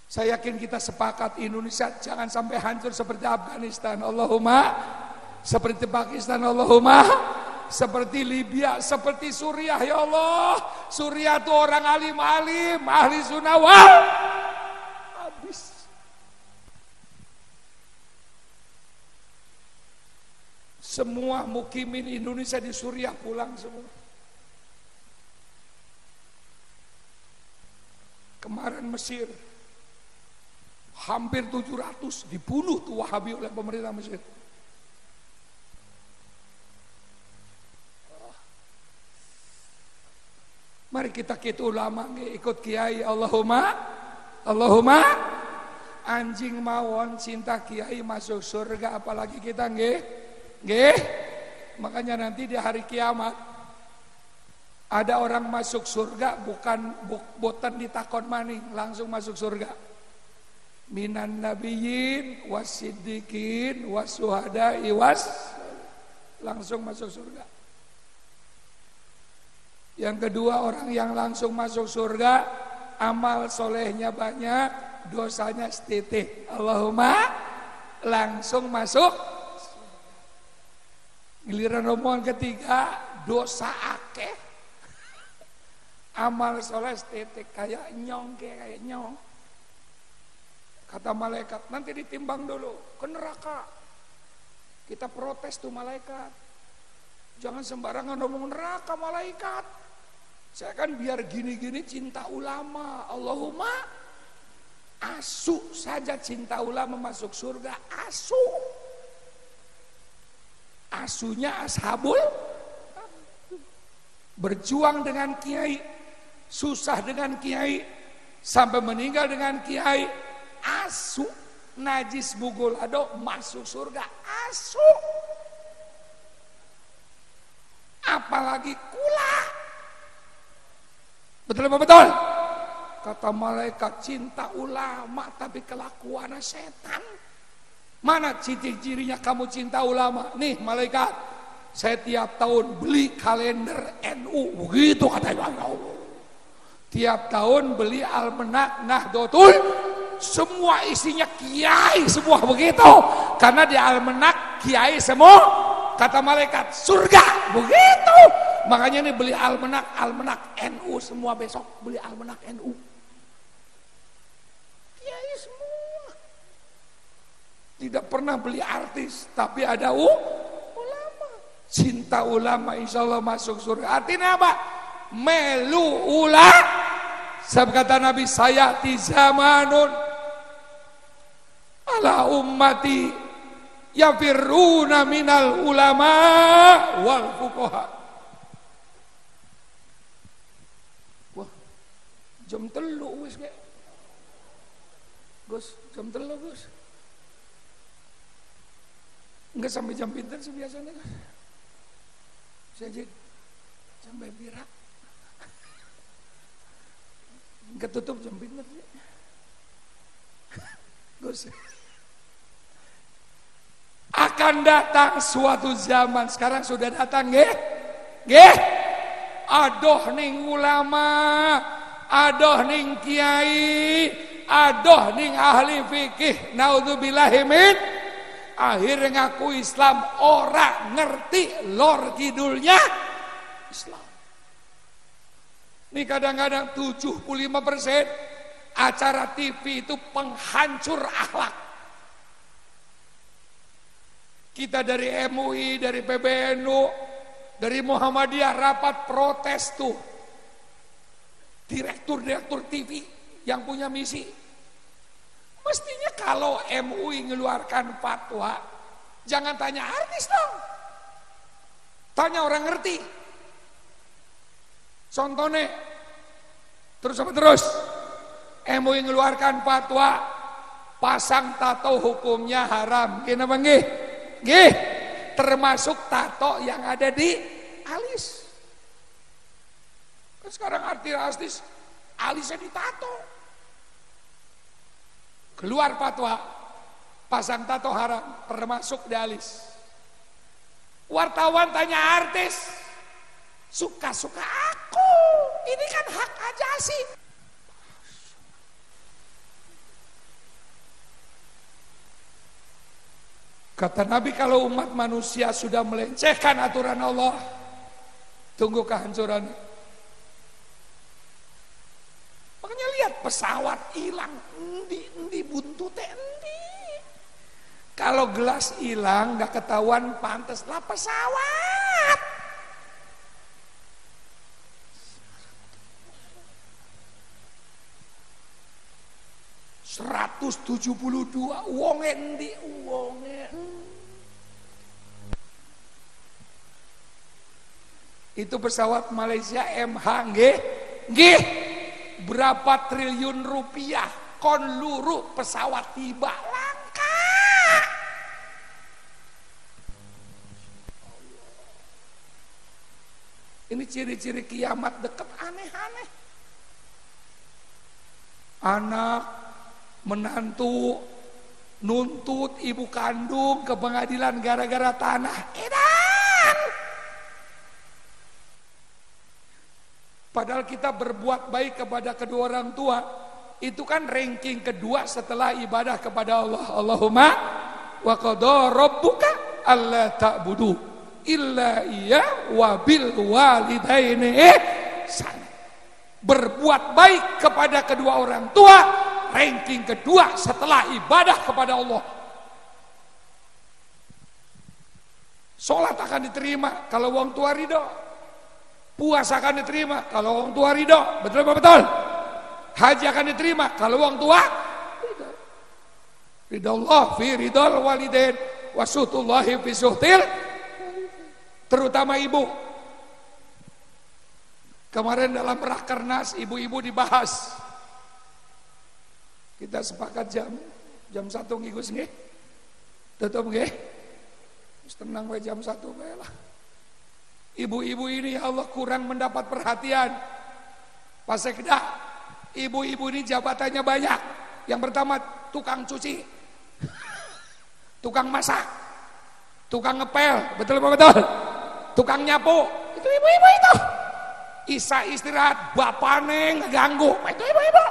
Saya yakin kita sepakat Indonesia jangan sampai hancur seperti Afghanistan, Allahumma, seperti Pakistan, Allahumma, seperti Libya, seperti Suriah, ya Allah. Suriah itu orang alim-alim, ahli sunnah wal habis. Semua mukimin Indonesia di Suriah pulang semua. Kemarin Mesir hampir 700 dibunuh tuh Wahabi oleh pemerintah Mesir. Mari kita ulama ikut kiai. Allahumma anjing mawon cinta kiai masuk surga, apalagi kita nggih. Makanya nanti di hari kiamat ada orang masuk surga boten ditakon maning, langsung masuk surga. Minan nabiyyin wasiddiqin wasuhada'i langsung masuk surga. Yang kedua, orang yang langsung masuk surga amal solehnya banyak, dosanya setitik. Allahumma langsung masuk. Giliran rombongan ketiga, dosa akeh, amal soleh setitik, kayak nyong. Kata malaikat, nanti ditimbang dulu ke neraka. Kita protes tuh malaikat, jangan sembarangan ngomong neraka malaikat. Saya kan biar gini-gini cinta ulama. Allahumma asu saja cinta ulama masuk surga. Asunya ashabul, berjuang dengan kiai, susah dengan kiai, sampai meninggal dengan kiai. Asu najis bugul ado masuk surga. Asu, apalagi kula. Betul apa betul? Kata malaikat, cinta ulama tapi kelakuannya setan. Mana ciri-cirinya kamu cinta ulama? Nih malaikat, saya tiap tahun beli kalender NU, begitu katanya. Tiap tahun beli almanak Nahdlatul, semua isinya kiai semua begitu. Karena di almanak kiai semua. Kata malaikat, surga begitu. Makanya ini beli almanak NU semua, besok beli almanak NU. Kiai semua. Tidak pernah beli artis, tapi ada ulama. Cinta ulama insya Allah masuk surga. Artinya apa? Melu ulama. Sebab kata Nabi, sayati zamanun ala ummati yafirruna minal ulama wal fuqaha. Wah, jam 3 wis ge. Gus, jam 3 Gus. Enggak sampai jam pinter sih biasanya. Saya jadi sampai birak. Enggak tutup jam pinter sih. Gus. Akan datang suatu zaman, sekarang sudah datang nggih? Adoh ning ulama, adoh ning kiai, adoh ning ahli fikih, naudzubillahi min. Akhirnya ngaku Islam, ora ngerti lor kidulnya Islam. Ini kadang-kadang 75% acara TV itu penghancur akhlak. Kita dari MUI, dari PBNU, dari Muhammadiyah rapat protes tuh. Direktur-direktur TV yang punya misi. Mestinya kalau MUI ngeluarkan fatwa, jangan tanya artis dong. Tanya orang ngerti. Contohnya, terus apa terus? MUI ngeluarkan fatwa, pasang tato hukumnya haram. Kenapa nggih? Nggih, termasuk tato yang ada di alis. Kan sekarang artis alisnya ditato. Keluar fatwa, pasang tato haram, termasuk di alis. Wartawan tanya artis, suka-suka aku, ini kan hak ajasi. Kata Nabi, kalau umat manusia sudah melecehkan aturan Allah, tunggu kehancurannya. Makanya lihat pesawat hilang, endi buntutnya endi. Kalau gelas hilang nggak ketahuan pantas lah pesawat. $172 wong endi wonge. Itu pesawat Malaysia MH nggih. Berapa triliun rupiah kon luru pesawat tiba langka. Ini ciri-ciri kiamat dekat aneh-aneh. Anak menantu nuntut ibu kandung ke pengadilan gara-gara tanah edan. Padahal kita berbuat baik kepada kedua orang tua, itu kan ranking kedua setelah ibadah kepada Allah. Allahumma wa qada rabbuka alla ta'budu illa iya wa bil walidaini ihsan. Berbuat baik kepada kedua orang tua ranking kedua setelah ibadah kepada Allah. Sholat akan diterima kalau orang tua ridho. Puasa akan diterima kalau orang tua ridho. Betul apa betul? Haji akan diterima kalau orang tua ridho. Ridho Allah fi ridhol walidain wa suhtullahi fi suhtil. Terutama ibu. Kemarin dalam rakernas ibu-ibu dibahas. Kita sepakat jam 1 ngigus nggih. Tutup nggih. Tenang wae jam 1 wae lah. Ibu-ibu ini ya Allah kurang mendapat perhatian. Pas Sekda, ibu-ibu ini jabatannya banyak. Yang pertama tukang cuci, tukang masak, tukang ngepel, betul apa betul? Tukang nyapu, itu ibu-ibu itu. Isa istirahat, bapane ngeganggu, itu ibu-ibu.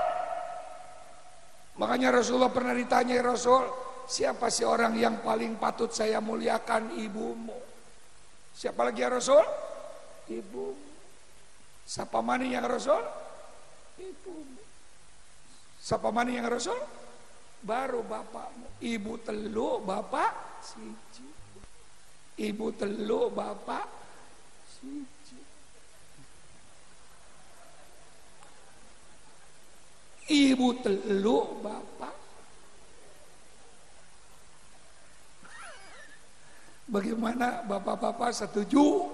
Makanya Rasulullah pernah ditanya, Rasul, siapa sih orang yang paling patut saya muliakan? Ibumu. Siapa lagi ya Rasul? Ibu. Siapa mani yang Rasul? Ibu. Siapa mani yang Rasul? Baru bapakmu. Ibu telu, bapak siji. Ibu telu, bapak siji. Ibu telu, bapak. Bagaimana bapak-bapak setuju?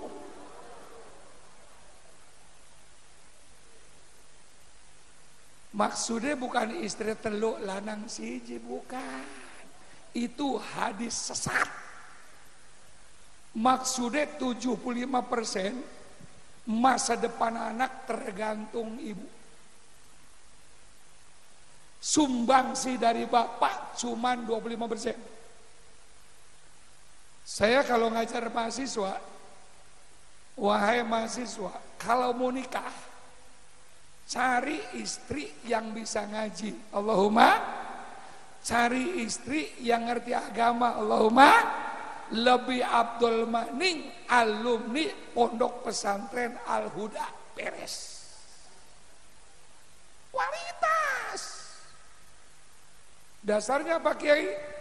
Maksudnya bukan istri telu lanang siji, bukan. Itu hadis sesat. Maksudnya 75% masa depan anak tergantung ibu. Sumbangsi dari bapak cuman 25%. Saya kalau ngajar mahasiswa, wahai mahasiswa, kalau mau nikah, cari istri yang bisa ngaji. Allahumma, cari istri yang ngerti agama. Allahumma, lebih Abdul Maning, alumni Pondok Pesantren Al-Huda, beres. Kualitas. Dasarnya Pak Kiai,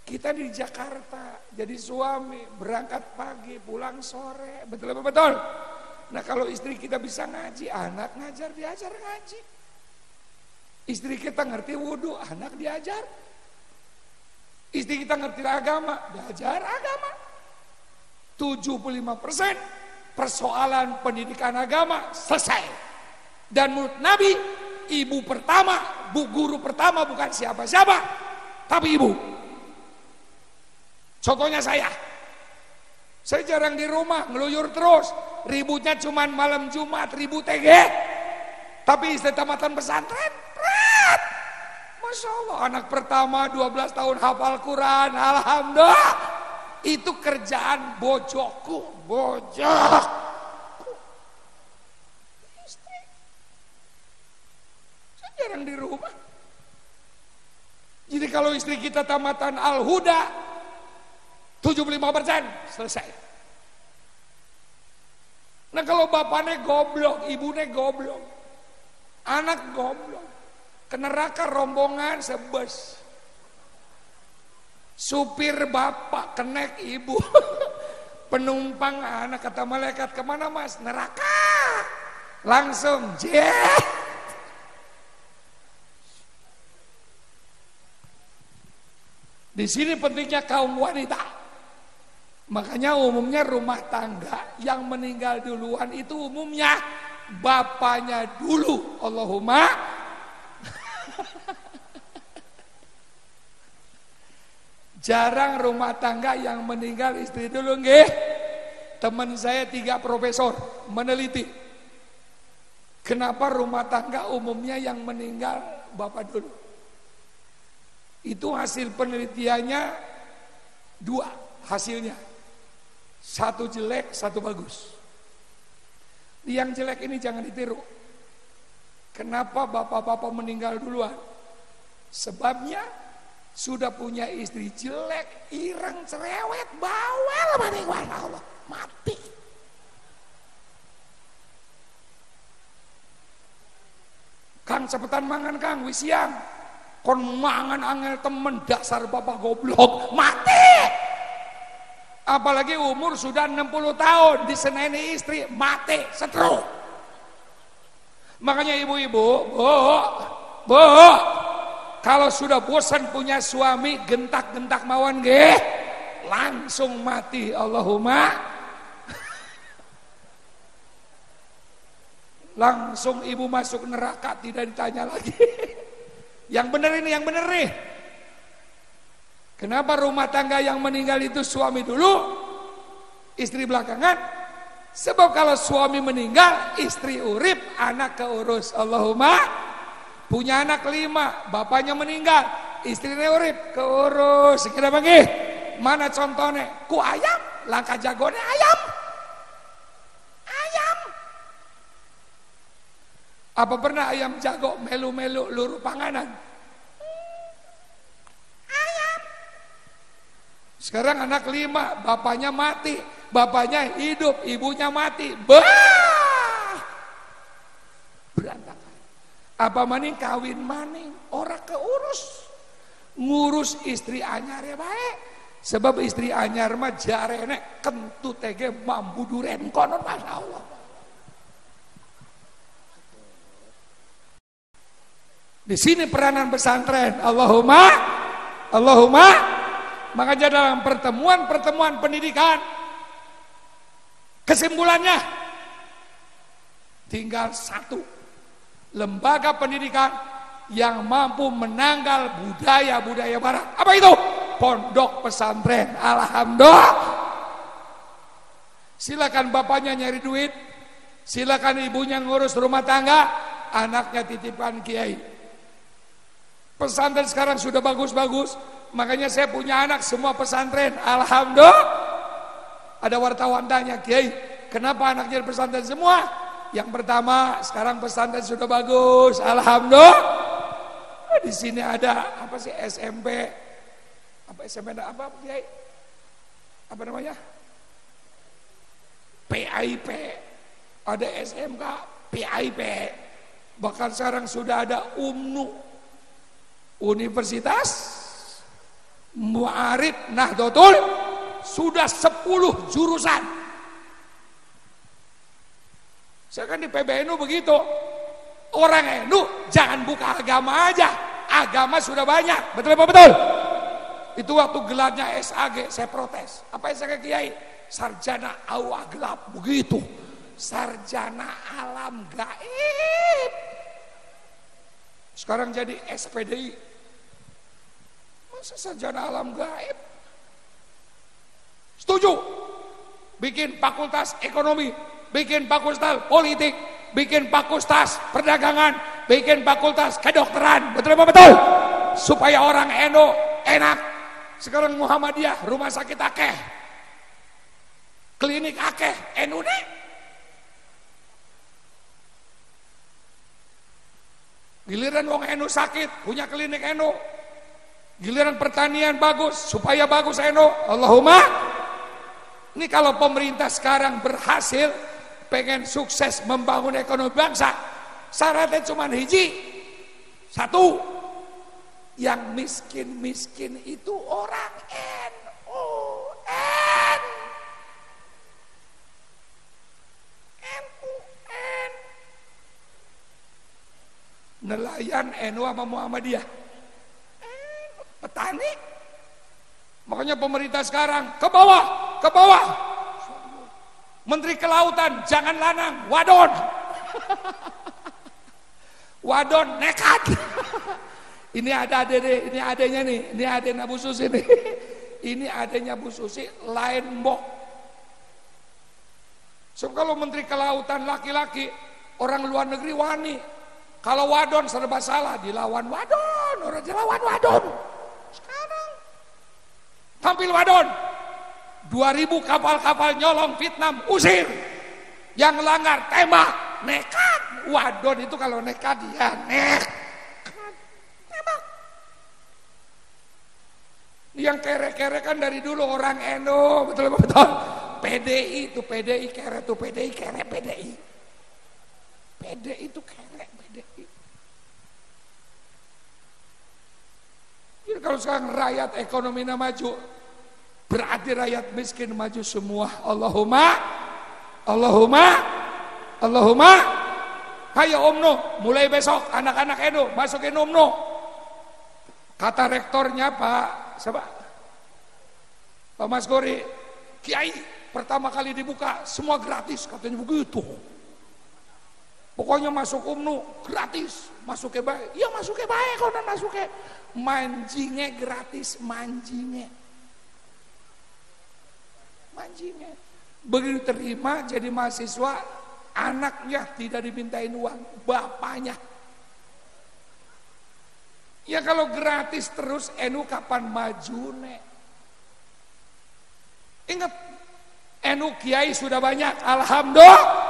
kita di Jakarta jadi suami, berangkat pagi pulang sore, betul apa betul? Nah kalau istri kita bisa ngaji, anak ngajar diajar ngaji. Istri kita ngerti wudhu, anak diajar. Istri kita ngerti agama, diajar agama. 75% persoalan pendidikan agama selesai. Dan menurut Nabi, ibu pertama, bu guru pertama bukan siapa-siapa, tapi ibu. Contohnya saya jarang di rumah, ngeluyur terus, ributnya cuman malam Jumat, ribut TG. Tapi istri tamatan pesantren, berat. Masya Allah, anak pertama 12 tahun hafal Quran, alhamdulillah. Itu kerjaan bojokku, bojok. Istri, saya jarang di rumah. Jadi kalau istri kita tamatan Al-Huda, 75% selesai. Nah kalau bapaknya goblok, ibunya goblok, anak goblok, ke neraka rombongan sebes. Supir bapak, kenek ibu, penumpang anak, kata malaikat, kemana mas? Neraka. Langsung jet. Di sini pentingnya kaum wanita. Makanya umumnya rumah tangga yang meninggal duluan itu umumnya bapaknya dulu. Allahumma. Jarang rumah tangga yang meninggal istri dulu, nggih. Teman saya 3 profesor meneliti. Kenapa rumah tangga umumnya yang meninggal bapak dulu? Itu hasil penelitiannya 2 hasilnya. 1 jelek, 1 bagus. Yang jelek ini jangan ditiru. Kenapa bapak-bapak meninggal duluan? Sebabnya sudah punya istri jelek, ireng, cerewet, bawel, Allah, mati. Kang cepetan mangan Kang, wis siang. Kon mangan angel temen, dasar bapak goblok, mati. Apalagi umur sudah 60 tahun, diseneni istri, mati, stroke. Makanya ibu-ibu, bu, kalau sudah bosan punya suami, gentak-gentak mawon nggih, langsung mati. Allahumma. Langsung ibu masuk neraka, tidak ditanya lagi. Yang benar ini, yang benar nih. Kenapa rumah tangga yang meninggal itu suami dulu, istri belakangan? Sebab kalau suami meninggal, istri urip, anak keurus. Allahumma. Punya anak 5, bapaknya meninggal, istrinya urip, keurus. Kenapa nggih? Mana contohnya? Ku ayam, langkah jagone ayam. Ayam. Apa pernah ayam jago melu-melu luru panganan? Ayam. Sekarang anak 5, bapaknya mati, bapaknya hidup, ibunya mati. Bah! Berantakan. Apa maning kawin maning, ora keurus. Ngurus istri anyar ya baik. Sebab istri anyar mah jarene kentut tege mambu duren konon, Masya Allah. Di sini peranan pesantren. Allahumma. Makanya dalam pertemuan pendidikan, kesimpulannya tinggal 1. Lembaga pendidikan yang mampu menanggal budaya-budaya barat. Apa itu? Pondok pesantren. Alhamdulillah. Silakan bapaknya nyari duit, silakan ibunya ngurus rumah tangga, anaknya titipkan kiai. Pesantren sekarang sudah bagus-bagus, makanya saya punya anak semua pesantren. Alhamdulillah. Ada wartawan tanya, Kiai, kenapa anaknya di pesantren semua? Yang pertama, sekarang pesantren sudah bagus, alhamdulillah. Di sini ada apa sih SMP? Apa SMP apa Kiai? Apa namanya? PIP. Ada SMK, PIP. Bahkan sekarang sudah ada UMNU. Universitas Mu'arif Nahdlatul, sudah 10 jurusan. Saya kan di PBNU begitu. Orang NU jangan buka agama aja, agama sudah banyak. Betul apa betul? Itu waktu gelarnya SAG saya protes. Apa SAG Kiai? Sarjana awal gelap begitu. Sarjana alam gaib. Sekarang jadi SPDI. Masa sarjana alam gaib? Setuju? Bikin fakultas ekonomi, bikin fakultas politik, bikin fakultas perdagangan, bikin fakultas kedokteran. Betul apa betul? Supaya orang NU enak. Sekarang Muhammadiyah rumah sakit akeh, klinik akeh, NU nih. Giliran wong NU sakit, punya klinik NU. Giliran pertanian bagus, supaya bagus NU. Allahumma. Ini kalau pemerintah sekarang berhasil pengen sukses membangun ekonomi bangsa, syaratnya cuma hiji. 1, Yang miskin-miskin itu orang NU. Nelayan NU sama Muhammadiyah, petani. Makanya pemerintah sekarang ke bawah, ke bawah. Menteri Kelautan jangan lanang, wadon. Wadon nekat. Ini ada adek, ini adenya nih, ini adenya Bu Susi nih. Ini adenya Bu Susi lain mbok. So kalau Menteri Kelautan laki-laki, orang luar negeri wani. Kalau wadon serba salah, dilawan wadon, orang dilawan wadon. Sekarang tampil wadon, 2000 kapal-kapal nyolong Vietnam, usir. Yang langgar tembak, nekat. Wadon itu kalau nekat ya nekat. Tembak. Yang kere-kere kan dari dulu orang NU, betul-betul. PDI itu PDI kere tuh PDI kere PDI. PDI itu kere PDI. Jadi kalau sekarang rakyat ekonominya maju, berarti rakyat miskin maju semua. Allahumma, Allahumma, Allahumma. Hayo Omno, mulai besok anak-anak NU masukin Omno. Kata rektornya Pak, siapa? Pak Mas Gori, Kiai pertama kali dibuka semua gratis, katanya begitu. Pokoknya masuk UMNU gratis, masuknya baik. Ya masuknya baik kalau dan masuknya. Manjingnya gratis, manjingnya. Manjingnya. Begitu terima jadi mahasiswa, anaknya tidak dimintain uang, bapaknya. Ya kalau gratis terus NU kapan maju nek? Ingat, NU kiai sudah banyak, alhamdulillah.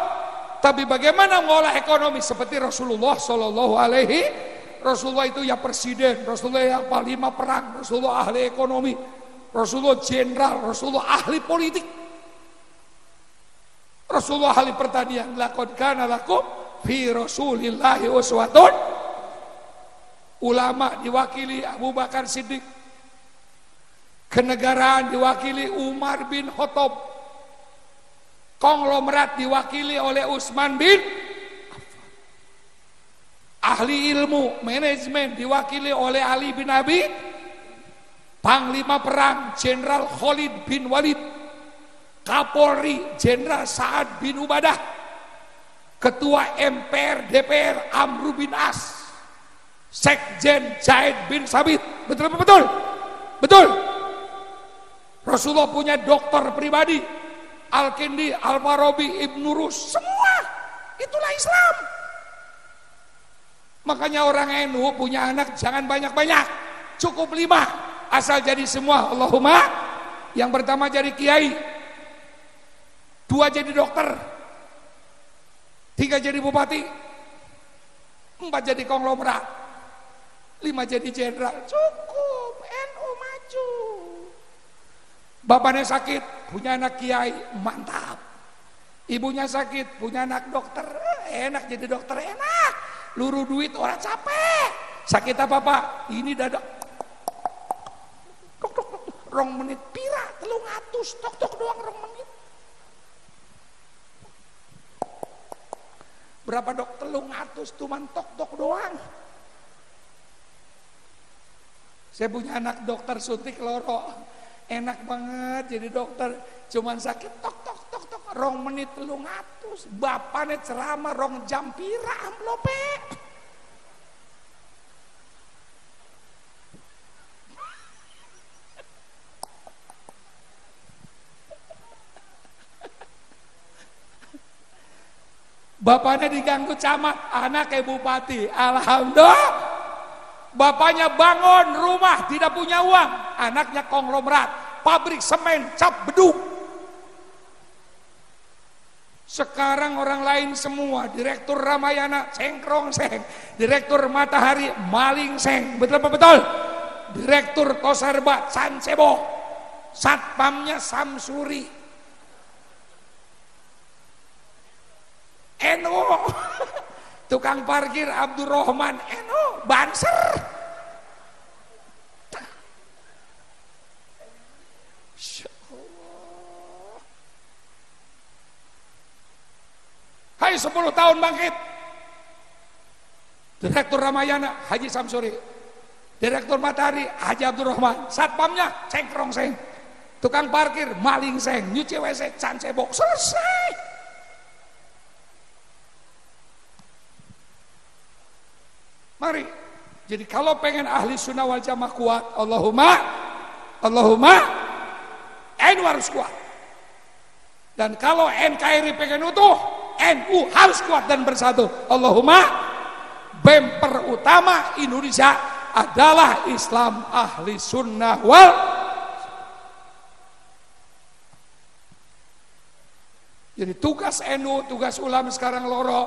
Tapi bagaimana mengolah ekonomi seperti Rasulullah Shallallahu Alaihi. Rasulullah itu ya presiden, Rasulullah yang panglima perang, Rasulullah ahli ekonomi, Rasulullah jenderal, Rasulullah ahli politik, Rasulullah ahli pertanian. Laqad kana lakum fi Rasulillahi uswatun. Ulama diwakili Abu Bakar Siddiq, kenegaraan diwakili Umar bin Khattab, konglomerat diwakili oleh Utsman bin Affan, ahli ilmu manajemen diwakili oleh Ali bin Abi, panglima perang Jenderal Khalid bin Walid, Kapolri Jenderal Sa'ad bin Ubadah, ketua MPR DPR Amru bin As, Sekjen Zaid bin Sabit. Betul betul betul. Rasulullah punya dokter pribadi, Al-Kindi, Al-Farabi, Ibnu Rus, semua itulah Islam. Makanya orang NU punya anak jangan banyak-banyak, cukup 5, asal jadi semua. Allahumma. Yang pertama jadi kiai, 2 jadi dokter, 3 jadi bupati, 4 jadi konglomerat, 5 jadi jenderal. Cukup, NU maju. Bapaknya sakit, punya anak kiai, mantap. Ibunya sakit, punya anak dokter, enak jadi dokter, enak. Luru duit orang capek. Sakit apa? Ini dada. Tok tok tok. Rong menit pira, 300, tok tok doang rong menit. Berapa dok? 300 cuman tok tok doang. Saya punya anak dokter suntik loro. Enak banget jadi dokter, cuman sakit tok tok tok tok rong menit 300. Bapaknya ceramah rong jam pira amplope. Bapaknya diganggu camat, anaknya bupati, alhamdulillah. Bapaknya bangun rumah tidak punya uang, anaknya konglomerat, pabrik semen, cap beduk. Sekarang orang lain semua, direktur Ramayana cengkrong seng, direktur Matahari maling seng, betul apa betul? Direktur Tosarba Sansebo, satpamnya Samsuri, NU. Tukang parkir Abdurrahman NU, Banser. 10 tahun bangkit. Direktur Ramayana Haji Samsuri, Direktur Matahari Haji Abdurrahman, satpamnya cengkrong seng, tukang parkir maling seng, nyuci WC can cebok, selesai. Mari, jadi kalau pengen ahli sunnah wal jamaah kuat, Allahumma NU harus kuat. Dan kalau NKRI pengen utuh, NU harus kuat dan bersatu. Allahumma bemper utama Indonesia adalah Islam ahli sunnah wal. Jadi tugas NU, tugas ulama sekarang loro,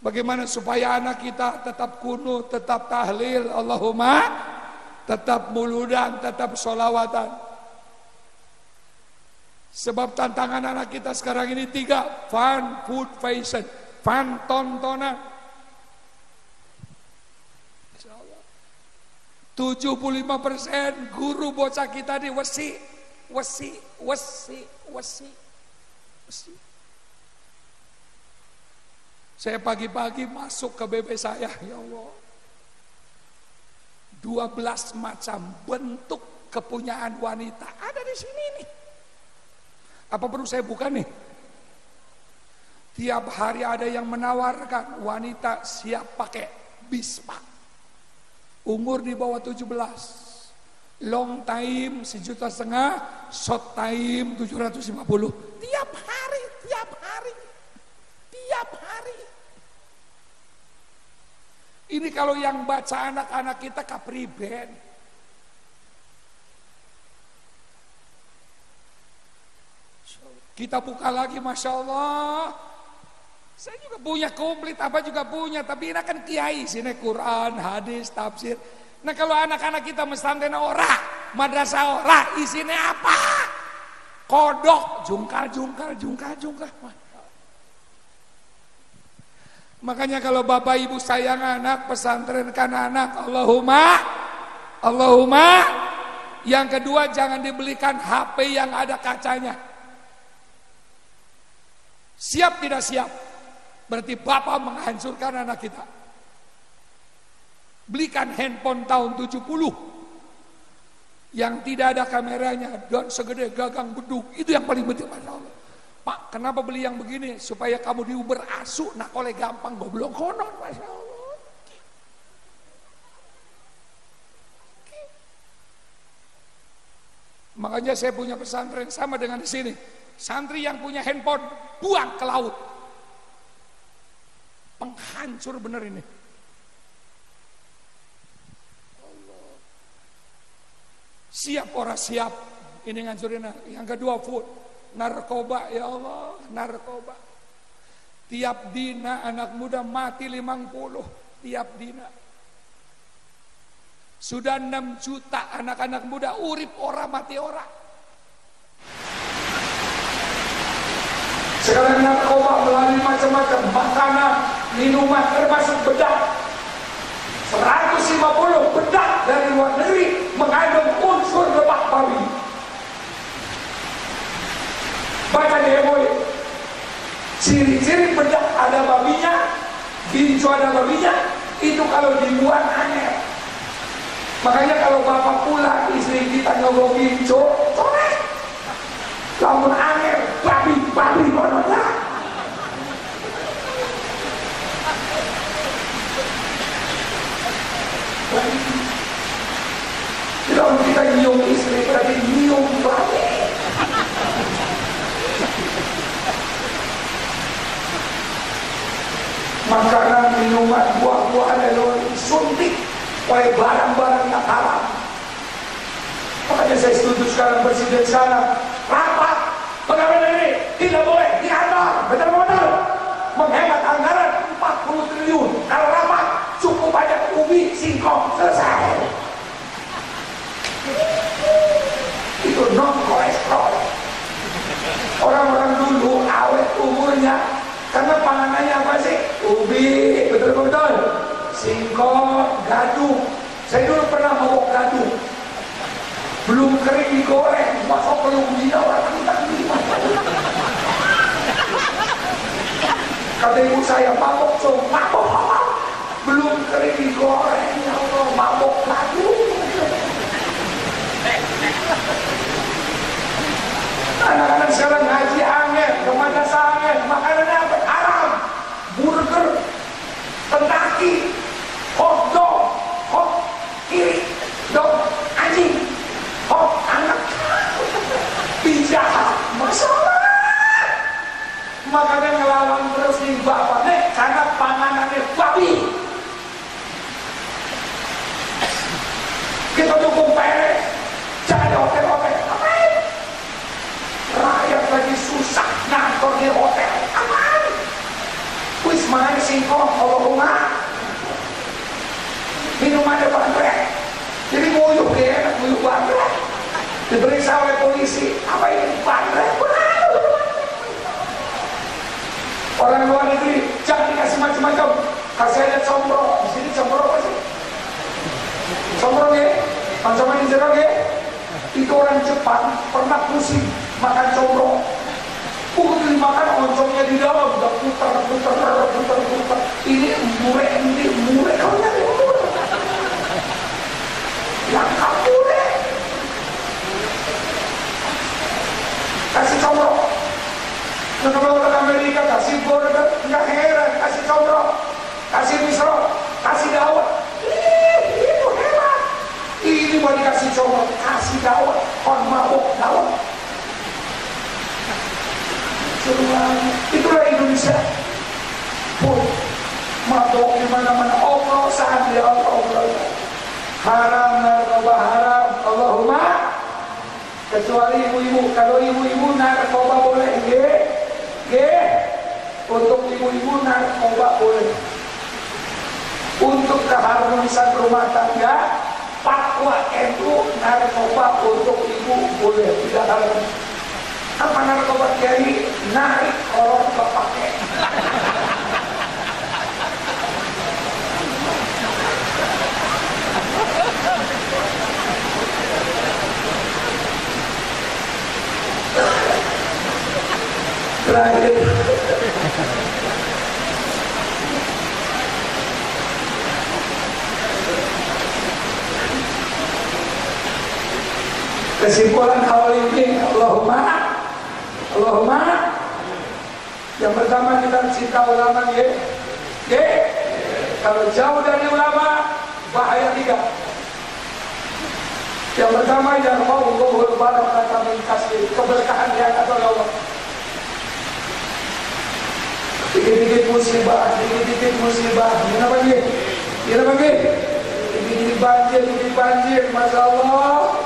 bagaimana supaya anak kita tetap kunut, tetap tahlil, Allahumma, tetap muludan, tetap sholawatan. Sebab tantangan anak kita sekarang ini 3, fun, food, fashion, fun, tontonan. 75% guru bocah kita di wesi. Saya pagi-pagi masuk ke BB saya, ya Allah, 12 macam bentuk kepunyaan wanita ada di sini nih. Apa perlu saya buka nih? Tiap hari ada yang menawarkan wanita siap pakai Bispa, umur di bawah 17, long time 1,5 juta, short time 750. Tiap hari. Ini kalau yang baca anak-anak kita kapriben. Kita buka lagi, Masya Allah. Saya juga punya komplit, apa juga punya. Tapi ini kan kiai, sini Quran, hadis, tafsir. Nah kalau anak-anak kita pesantren ora, madrasah ora, isinya apa? Kodok, jungkal. Makanya kalau bapak ibu sayang anak, pesantrenkan anak, Allahumma. Yang kedua, jangan dibelikan HP yang ada kacanya. Siap tidak siap, berarti bapak menghancurkan anak kita. Belikan handphone tahun 70 yang tidak ada kameranya dan segede gagang beduk, itu yang paling penting. Masya Allah. Pak, kenapa beli yang begini? Supaya kamu diuber asu, nak oleh gampang goblok konon. Masya Allah. Makanya saya punya pesantren sama dengan di sini. Santri yang punya handphone buang ke laut. Penghancur bener ini. Allah. Siap orang siap. Ini ngancurin. Yang kedua food, narkoba, ya Allah, narkoba. Tiap dina anak muda mati 50, tiap dina. Sudah 6 juta anak-anak muda urip ora mati ora. Sekarang narkoba melalui macam-macam makanan, minuman, termasuk bedak. 150 bedak dari luar negeri mengandung unsur lebah babi. Baca di MOI. Ciri-ciri bedak ada babinya, gincu ada babinya, itu kalau dibuang aneh. Makanya kalau bapak pulang, istri kita nyogok gincu, sore. Lamun aneh, babi monotnya. Kalau kita nyium istri, berarti nyium babi. Makanan, minuman, buah-buahan adalah disuntik oleh barang-barang yang haram. Makanya saya setuju sekarang presiden sekarang rapat pengambilan ini tidak boleh diantar betul-betul menghemat anggaran 40 triliun. Kalau rapat cukup banyak ubi, singkong, selesai. Itu non kolesterol. Orang-orang dulu awet umurnya karena panganannya apa sih? Ubi, betul-betul, singkong, gadu. Saya dulu pernah mau gadu, belum kering digoreng, masa belum dia orang kita. Kata ibu saya, mabok so, mabok. Belum kering digoreng, ya Allah, mabok lagi. Anak-anak sekarang ngaji angin, ke madrasah angin, makanannya apa? Haram, burger, Kentucky, hot dog, hot kiri, dog, anjing, hot anak, pizza, masalah. Makanya ngelawan terus nih bapak nih, karena panganannya babi. Kita dukung PNS, jangan di hotel-hotel, aman. Rakyat lagi susah ngantor di hotel, aman. Wis main singkong, Allahumma. Minumannya bandrek, jadi nguyuh dia, nguyuh bandrek. Diperiksa oleh polisi, apa ini bandrek? Orang luar negeri jangan dikasih macam-macam. Kasih aja combro, di sini combro apa sih? Combro ya, macam-macam di jeruk ya. Itu orang Jepang pernah pusing makan combro. Begitu dimakan oncomnya di dalam udah putar. Ini mure, kau nyari mure. Yang kamu deh. Kasih combro. Kalau orang Amerika kasih burger, nggak heran, kasih combro, kasih misro, kasih dawet. Itu hebat. Ini mau dikasih combro, kasih dawet, kon mabuk dawet. Itulah Indonesia. Mabuk di mana-mana, oplosan ya Allah. Haram, narkoba haram, Allahumma. Kecuali ibu-ibu, kalau ibu-ibu narkoba boleh, untuk ibu-ibu narkoba boleh. Untuk keharmonisan rumah tangga, fatwa NU narkoba untuk ibu boleh, tidak haram. Apa narkoba kiai? Narik orang pakai. Terakhir, kesimpulan awal ini, Allahumma. Yang pertama kita cinta ulama, kalau jauh dari ulama bahaya 3. Yang pertama, yang mau barakah min kasih, keberkahan yang ada oleh Allah. Dikit-dikit musibah, kenapa dia? Dikit-dikit banjir, Masya Allah.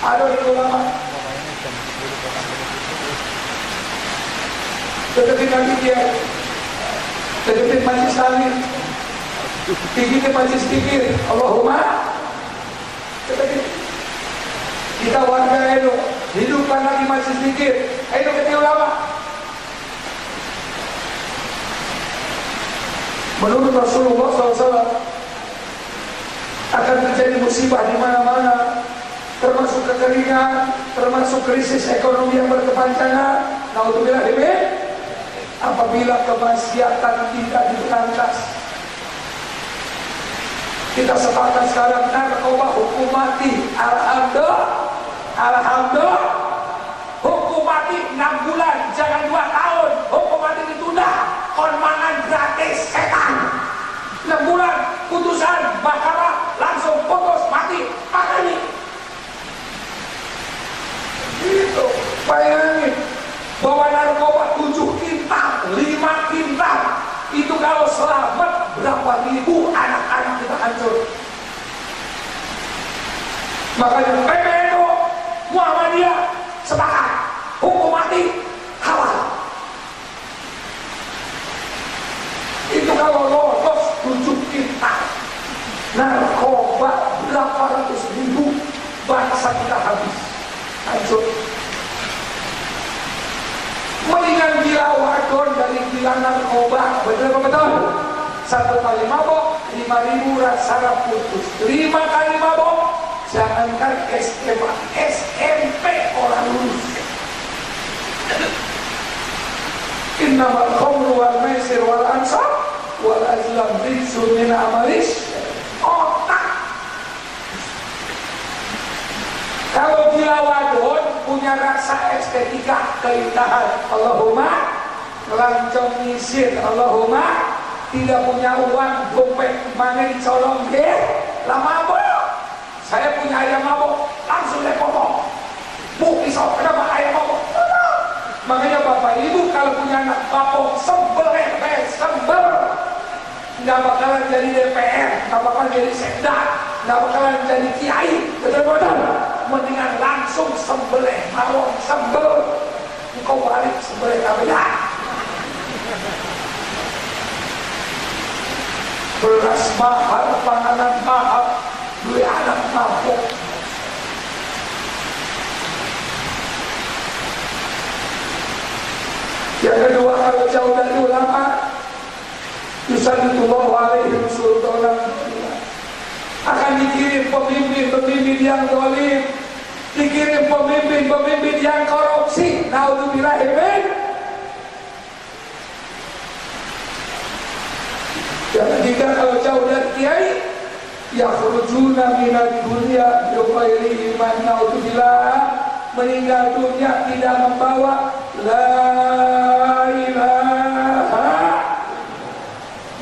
Ada di ulama. Deketin lagi dia, deketin majlis salim, dikit majlis pikir, Allahumma. Deketin. Kita warga Edo, hidupkan lagi majlis pikir, ayo deketin ulama. Menurut Rasulullah SAW akan terjadi musibah di mana-mana, termasuk kekeringan, termasuk krisis ekonomi yang berkepanjangan. Naudzubillah apabila kemaksiatan tidak diberantas. Kita sepakat sekarang narkoba hukum mati. Alhamdulillah. Hukum mati 6 bulan, jangan 2 tahun. Hukum mati ditunda. Konmangan gratis setan. 6 bulan putusan mahkamah langsung putus mati. Makanya itu bayangin bawa narkoba 7 kintal, 5 kintal. Itu kalau selamat berapa ribu anak-anak kita hancur. Makanya PBNU Muhammadiyah sepakat hukum mati halal. Itu kalau lolos 7 kintal narkoba berapa ratus ribu bangsa kita habis hancur. Mendingan gila wadon dari gila narkoba. Betul apa betul? 1 kali mabok 5.000 rasa putus. 5 kali mabok jangankan SMA, SMP orang lulus. Innamal khamru wal Al-Ansir wal Ansar wal Azlam rizun min amalis otak. Kalau gila wadon punya rasa estetika keindahan, Allahumma ngelancong ngisir, Allahumma tidak punya uang dompet mana dicolong deh lah mabok. Saya punya ayam mabok langsung deh potong. Bu pisau kenapa ayam mabok? Makanya bapak ibu kalau punya anak mabok sembel nggak bakalan jadi DPR, nggak bakalan jadi sekda, nggak bakalan jadi kiai, betul-betul. Mendingan langsung sembelih mawon sembel, engkau balik sembelih kabeh. Beras mahal, panganan mahal, duit anak mabuk. Yang kedua, kalau jauh dari ulama, Yusanitullah alaihim sultanan, akan dikirim pemimpin-pemimpin yang zalim, dikirim pemimpin-pemimpin yang korupsi. Naudzubillah min. Yang ketiga, kalau jauh dari kiai, yakhrujuna minad dunya bi ghairi iman. Naudzubillah, meninggal dunia tidak membawa la ilaha.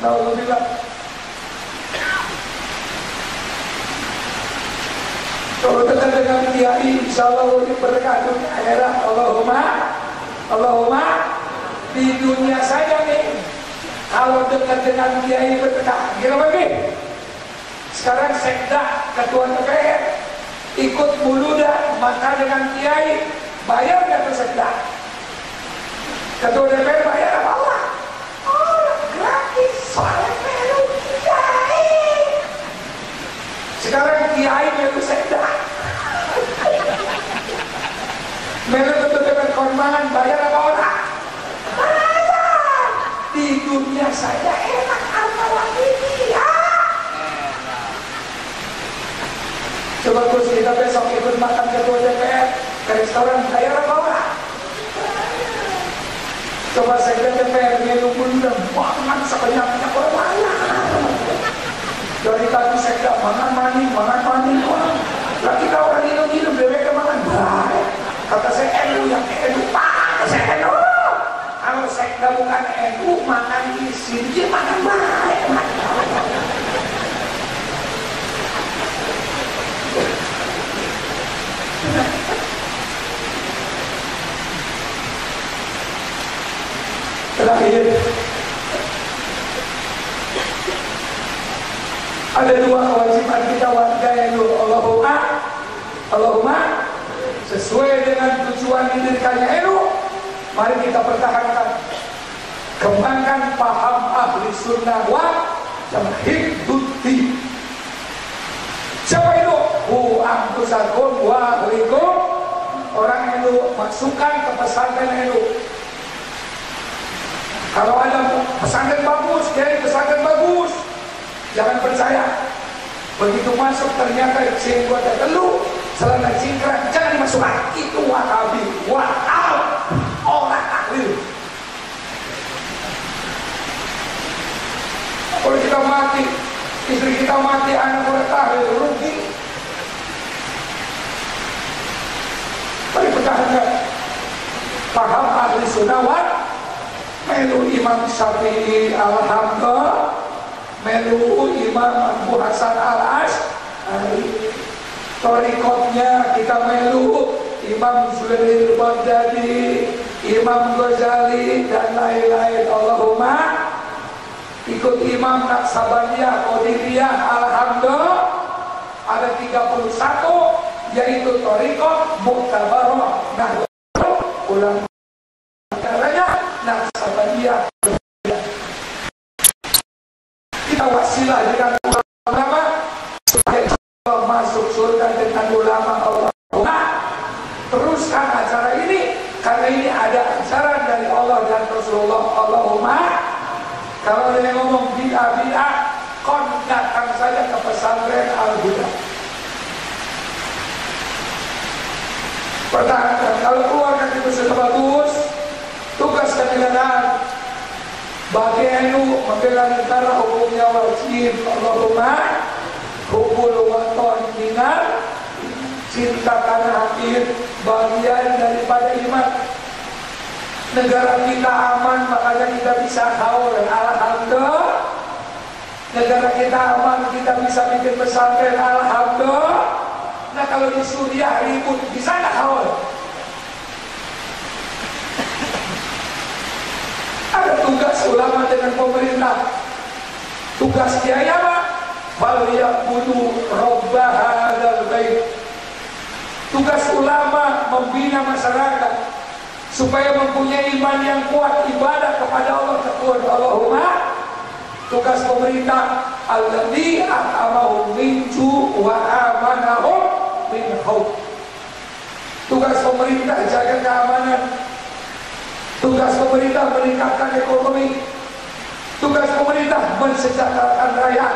Naudzubillah. Kalau dekat dengan kiai, insyaallah berkah dunia akhirat. Allahumma di dunia saja nih. Kalau dekat dengan kiai berkah, gimana lagi? Sekarang sekda, ketua DPR ikut muludah makan dengan kiai, bayar nggak tuh sekda? Ketua DPR bayar apa? Oh, gratis, soalnya melu kiai. Sekarang kiai melu sekda, melu ketua DPR kondangan, bayar apa orang? Bayar. Di dunia saja enak, apalagi dia. Coba terus kita besok ikut makan ketua DPR ke restoran, bayar apa orang? Coba sekda DPR minum bundem, makan sekenyapnya kok bayar. Dari tadi sekda makan mani. Lah kita orang minum DPR makan bayar. Kata saya NU yang NU, Pak, saya NU. Kalau sekda bukan NU makan isi, dia makan bayar. Terakhir, ada dua kewajiban kita warga yang Allahumma sesuai dengan tujuan didirikannya NU, mari kita pertahankan, kembangkan paham ahli sunnah wal hibduddin. Siapa itu? Hu anfusakum wa ahlikum. Orang NU masukkan ke pesantren NU. Kalau ada pesantren bagus, kiai pesantren bagus, jangan percaya. Begitu masuk ternyata jenggot telu, celana cingkrang, jangan dimasukkan. Itu wakabi, orang taklid. Kalau kita mati, istri kita mati, anak orang taklid, rugi. Mari pertahankan paham ahli sunnah wal melu Imam Syafi'i alhamdulillah, melu Imam Abu Hasan al-Asy'ari, torikotnya kita melu Imam Zuhair Baghdadi, Imam Ghazali dan lain-lain. Allahumma ikut Imam Naqsabandiyah Qadiriyah alhamdulillah, ada 31, yaitu torikot Mu'tabarah. Nah, ulama Naqsabandiyah. Kita wasilah dengan ulama supaya masuk surga dengan ulama. Allahumma teruskan acara ini, karena ini ada ajaran dari Allah dan Rasulullah. Allahumma, kalau ada yang ngomong bid'ah, kon datang saja ke pesantren Al-Huda. Pertahankan. Kalau keluarga itu sudah bagus, tugas kenegaraan Bagi NU membela negara hukumnya wajib. Allahumma hubul waton minal, cinta tanah air bagian daripada iman. Negara kita aman, makanya kita bisa haul. Alhamdulillah. Negara kita aman, kita bisa bikin pesantren. Alhamdulillah. Nah kalau di Suriah ribut, bisa nggak haul? Ada tugas ulama dengan pemerintah. Tugas kiai apa? Falyabudu rabbah hadzal bait. Tugas ulama membina masyarakat supaya mempunyai iman yang kuat, ibadah kepada Allah Ta'ala. Allahumma. Tugas pemerintah alladzi at'amahum min ju' wa amanahum min khauf. Tugas pemerintah jaga keamanan. Tugas pemerintah meningkatkan ekonomi. Tugas pemerintah mensejahterakan rakyat.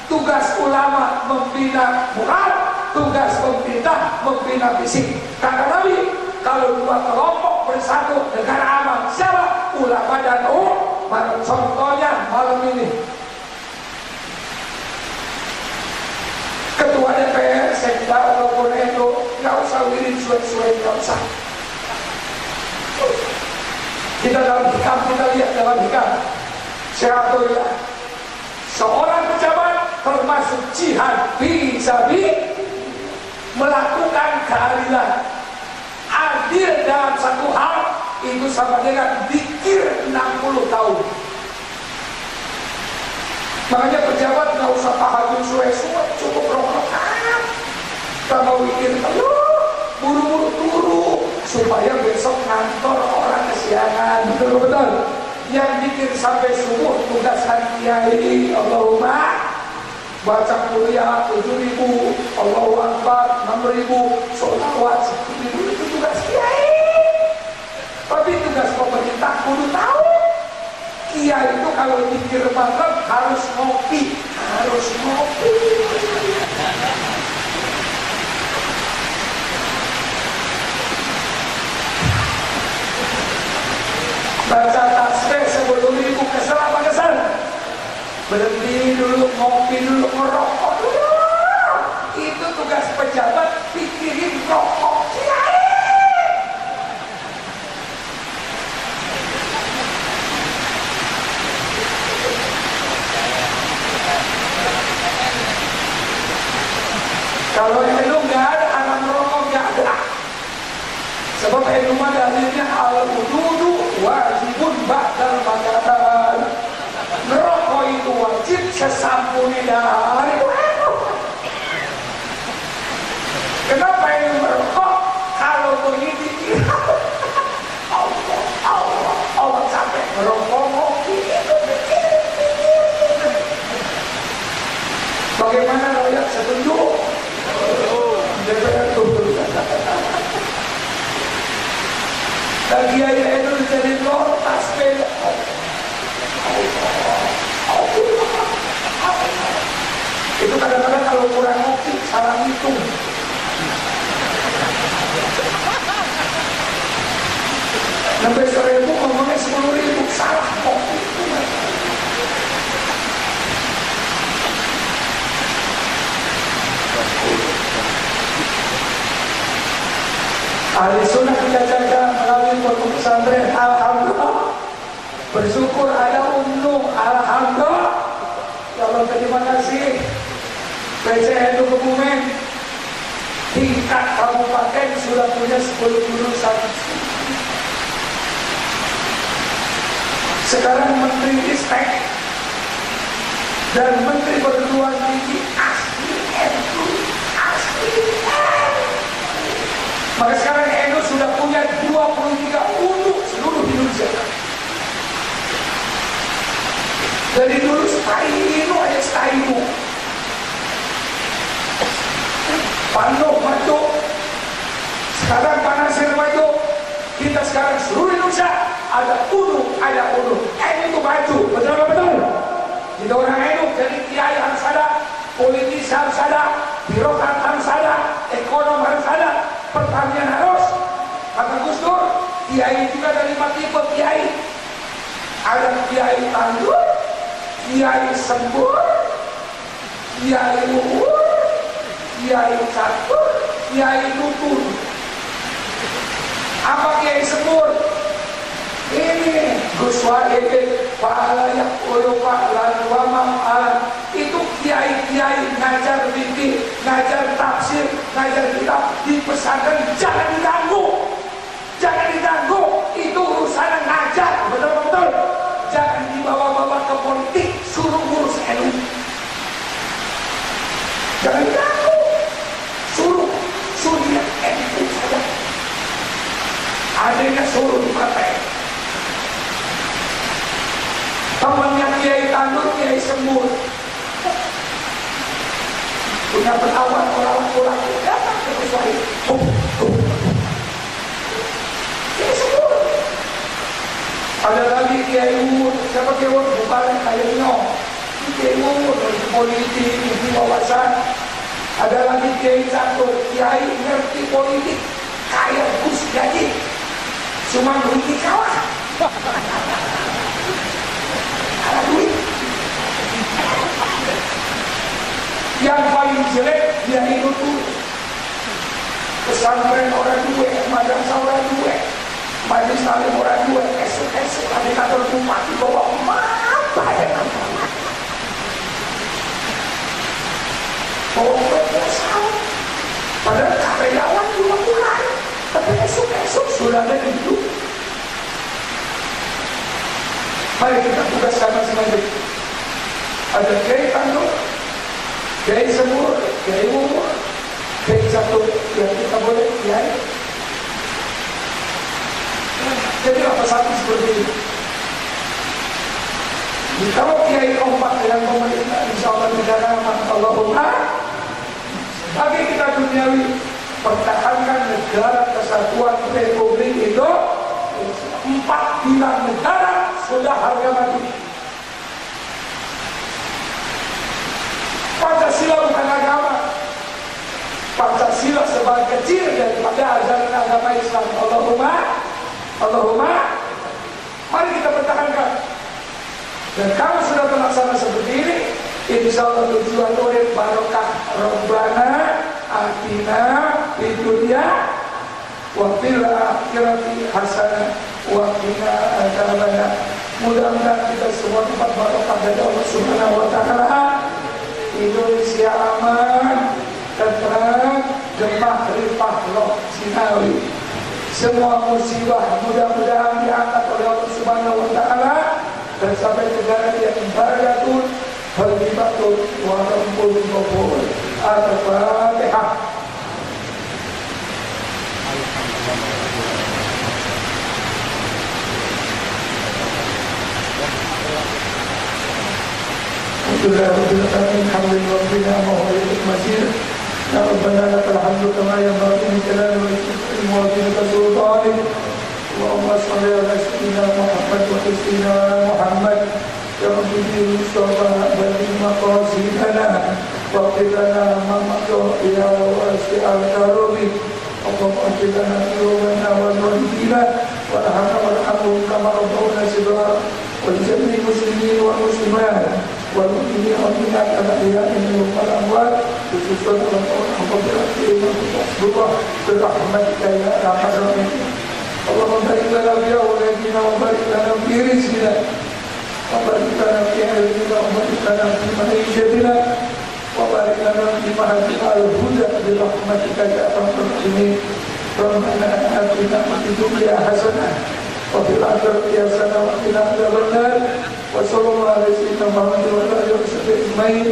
Tugas ulama membina moral. Tugas pemerintah membina fisik. Kata Nabi, kalau dua kelompok bersatu, negara aman. Siapa? Ulama dan umat. Contohnya malam ini Ketua DPR, Sekda ataupun NU, nggak usah wirid suai-suai, nggak usah. Kita dalam hikam, kita lihat dalam hikam. Syaratul seorang pejabat termasuk jihad fisabilillah, melakukan keadilan, adil dalam satu hal, itu sama dengan zikir 60 tahun. Makanya pejabat nggak usah tahajud suwe-suwe, cukup rokokan. Kalau zikir buru-buru turu supaya besok kantor orang kesiangan. Betul-betul. Yang zikir sampai subuh tugaskan kiai. Allahumma baca kuliah 7.000, Allahu Akbar 6.000, sholawat 10.000, itu tugas kiai. Tapi tugas pemerintah kudu tahu. Kiai itu kalau zikir malam harus ngopi, harus ngopi. Baca tasbih 10.000, kesel apa kesel? Berhenti dulu, ngopi dulu, ngerokok dulu. Itu tugas pejabat, pikirin rokok kiai. Kalau itu nggak ada, anak rokok nggak ada. Sebab itu mah dalilnya al-wududu wajibun ba'dal makanan. Merokok itu wajib sesampuni dari kenapa ini merokok? Kalau begini Allah sampai merokok ngopi itu bagaimana rakyat setuju? DPR tuh dan kiai itu jadi tas beda. Itu kadang-kadang kalau kurang ngopi salah hitung. Sampai 1.000 ngomongnya 10.000, salah ngopi. Ahli sunnah kita jaga melalui pondok pesantren. Alhamdulillah. Bersyukur ada UMNU. Alhamdulillah. Ya Allah, terima kasih. PCNU Kebumen tingkat kabupaten sudah punya 10 jurusan. Sekarang Menteri Ristek dan Menteri Perguruan Tinggi asli NU, asli. Maka sekarang NU sudah punya 23 UNU seluruh Indonesia. Dari dulu Stainu aja Stainu, Pando maju, sekarang Pak Nasir maju. Kita sekarang seluruh Indonesia ada UNU, ada UNU. NU itu maju, betul-betul. Jadi orang NU, jadi kiai harus ada, politisi harus ada, birokrat harus ada, ekonom harus ada, pertanian harus. Kata Gus Dur, kiai juga ada 5 tipe kiai. Ada Kiai Tandur, Kiai Sembur, Kiai Luhur, Kiai Catur, Kiai Tutun. Apa Kiai Sembur? Ini Gus Wahid, Palayak Ulupa, Lanwamam Alam. Itu kiai-kiai ngajar fikih, ngajar tafsir, ngajar kitab di pesantren. Jangan diganggu, jangan diganggu. Itu urusan ngajar, betul-betul. Jangan dibawa-bawa ke politik, suruh ngurus NU. Jangan diganggu, suruh lihat NU saja. Adanya suruh di partai. Temannya Kiai Tandur, Kiai Sembur, punya penawar orang-orang datang ke Gus Wahid. Kiai Sembur. Ada lagi Kiai Umur. Siapa Kiai Umur? Bukan kayaknya Kiai Umur, politik, ilmu wawasan. Ada lagi Kiai Catur, Kiai ngerti politik, kayak Gus Jadi, cuma rugi kalah. Yang paling jelek dia itu tuh pesantren orang dua, madrasah orang dua, majelis taklim orang dua, esok ada kantor bupati bawa apa ya namanya? Bawa proposal, padahal karyawan juga mulai, tapi esok sudah ada itu. Mari kita tugaskan masing-masing. Ada Kiai Tandur, Kiai Sembur, Kiai Umur, Kiai Catur yang kita boleh Kiai. Jadi apa satu seperti ini? Kalau Kiai kompak dengan pemerintah, insya Allah negara aman. Allahumma. Bagi kita duniawi, pertahankan negara kesatuan Republik Indonesia. 4 pilar negara sudah harga mati. Pancasila bukan agama. Pancasila sebagai kecil daripada ajaran agama Islam. Allahumma, mari kita pertahankan. Dan kalau sudah terlaksana seperti ini, insya Allah tujuan urip barokah. Rabbana atina fid dunya wa fil akhirati hasanah wa qina adzabannar. Mudah-mudahan kita semua dapat barokah dari Allah Subhanahu wa taala. Indonesia aman, tenang, gemah ripah loh sinawi. Semua musibah mudah-mudahan diangkat oleh Allah Subhanahu wa taala dan sampai negara yang barakatun, hadibatun, wa rabbul ghafur. Al-Fatihah. Alhamdulillah, masir. Ya Rabbana lakal hamdu kama yanbaghi li jalali wajhika wa li sultanik. Allahumma shalli ala sayyidina Muhammad wa sayyidina Muhammad. Ya Rabbi bil Mustafa bagi maqasidana wa qilana ma maqo ya wasi'al karubi. Allahumma qilana yawmana wa nu'dina wa rahmana wa rahmu kama rabbuna sibra wa jami'il muslimin wal muslimat wal mu'minin wal mu'minat al-ahya'i minhum wal amwat khususan orang-orang yang berdoa berrahmatika ya arhamar rahimin. Allahumma barik lana fi awladina wa barik lana fi rizqina wa barik lana fi ilmina wa barik lana fi ma'ishatina wa barik lana fi mahadina al-huda bi rahmatika ya arhamar rahimin. Rabbana atina fid dunya hasanah wa fil akhirati hasanah wa qina adzabannar. Wa sallallahu alaihi sayyidina Muhammad wa alihi washabbihi ajmain.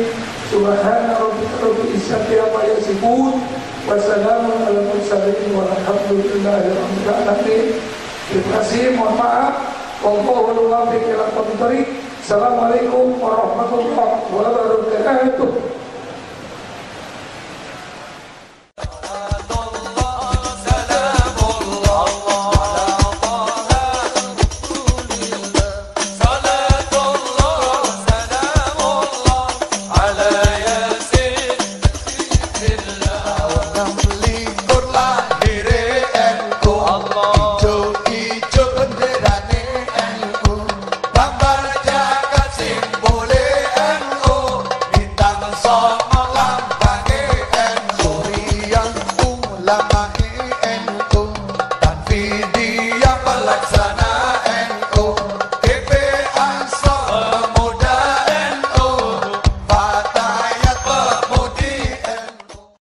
Subhana rabbika rabbil izzati amma yasifun wa salamun alal mursalin walhamdulillahi rabbil alamin. Terima kasih, mohon maaf. Wallahu a'lam bishawab. Assalamualaikum warahmatullahi wabarakatuh.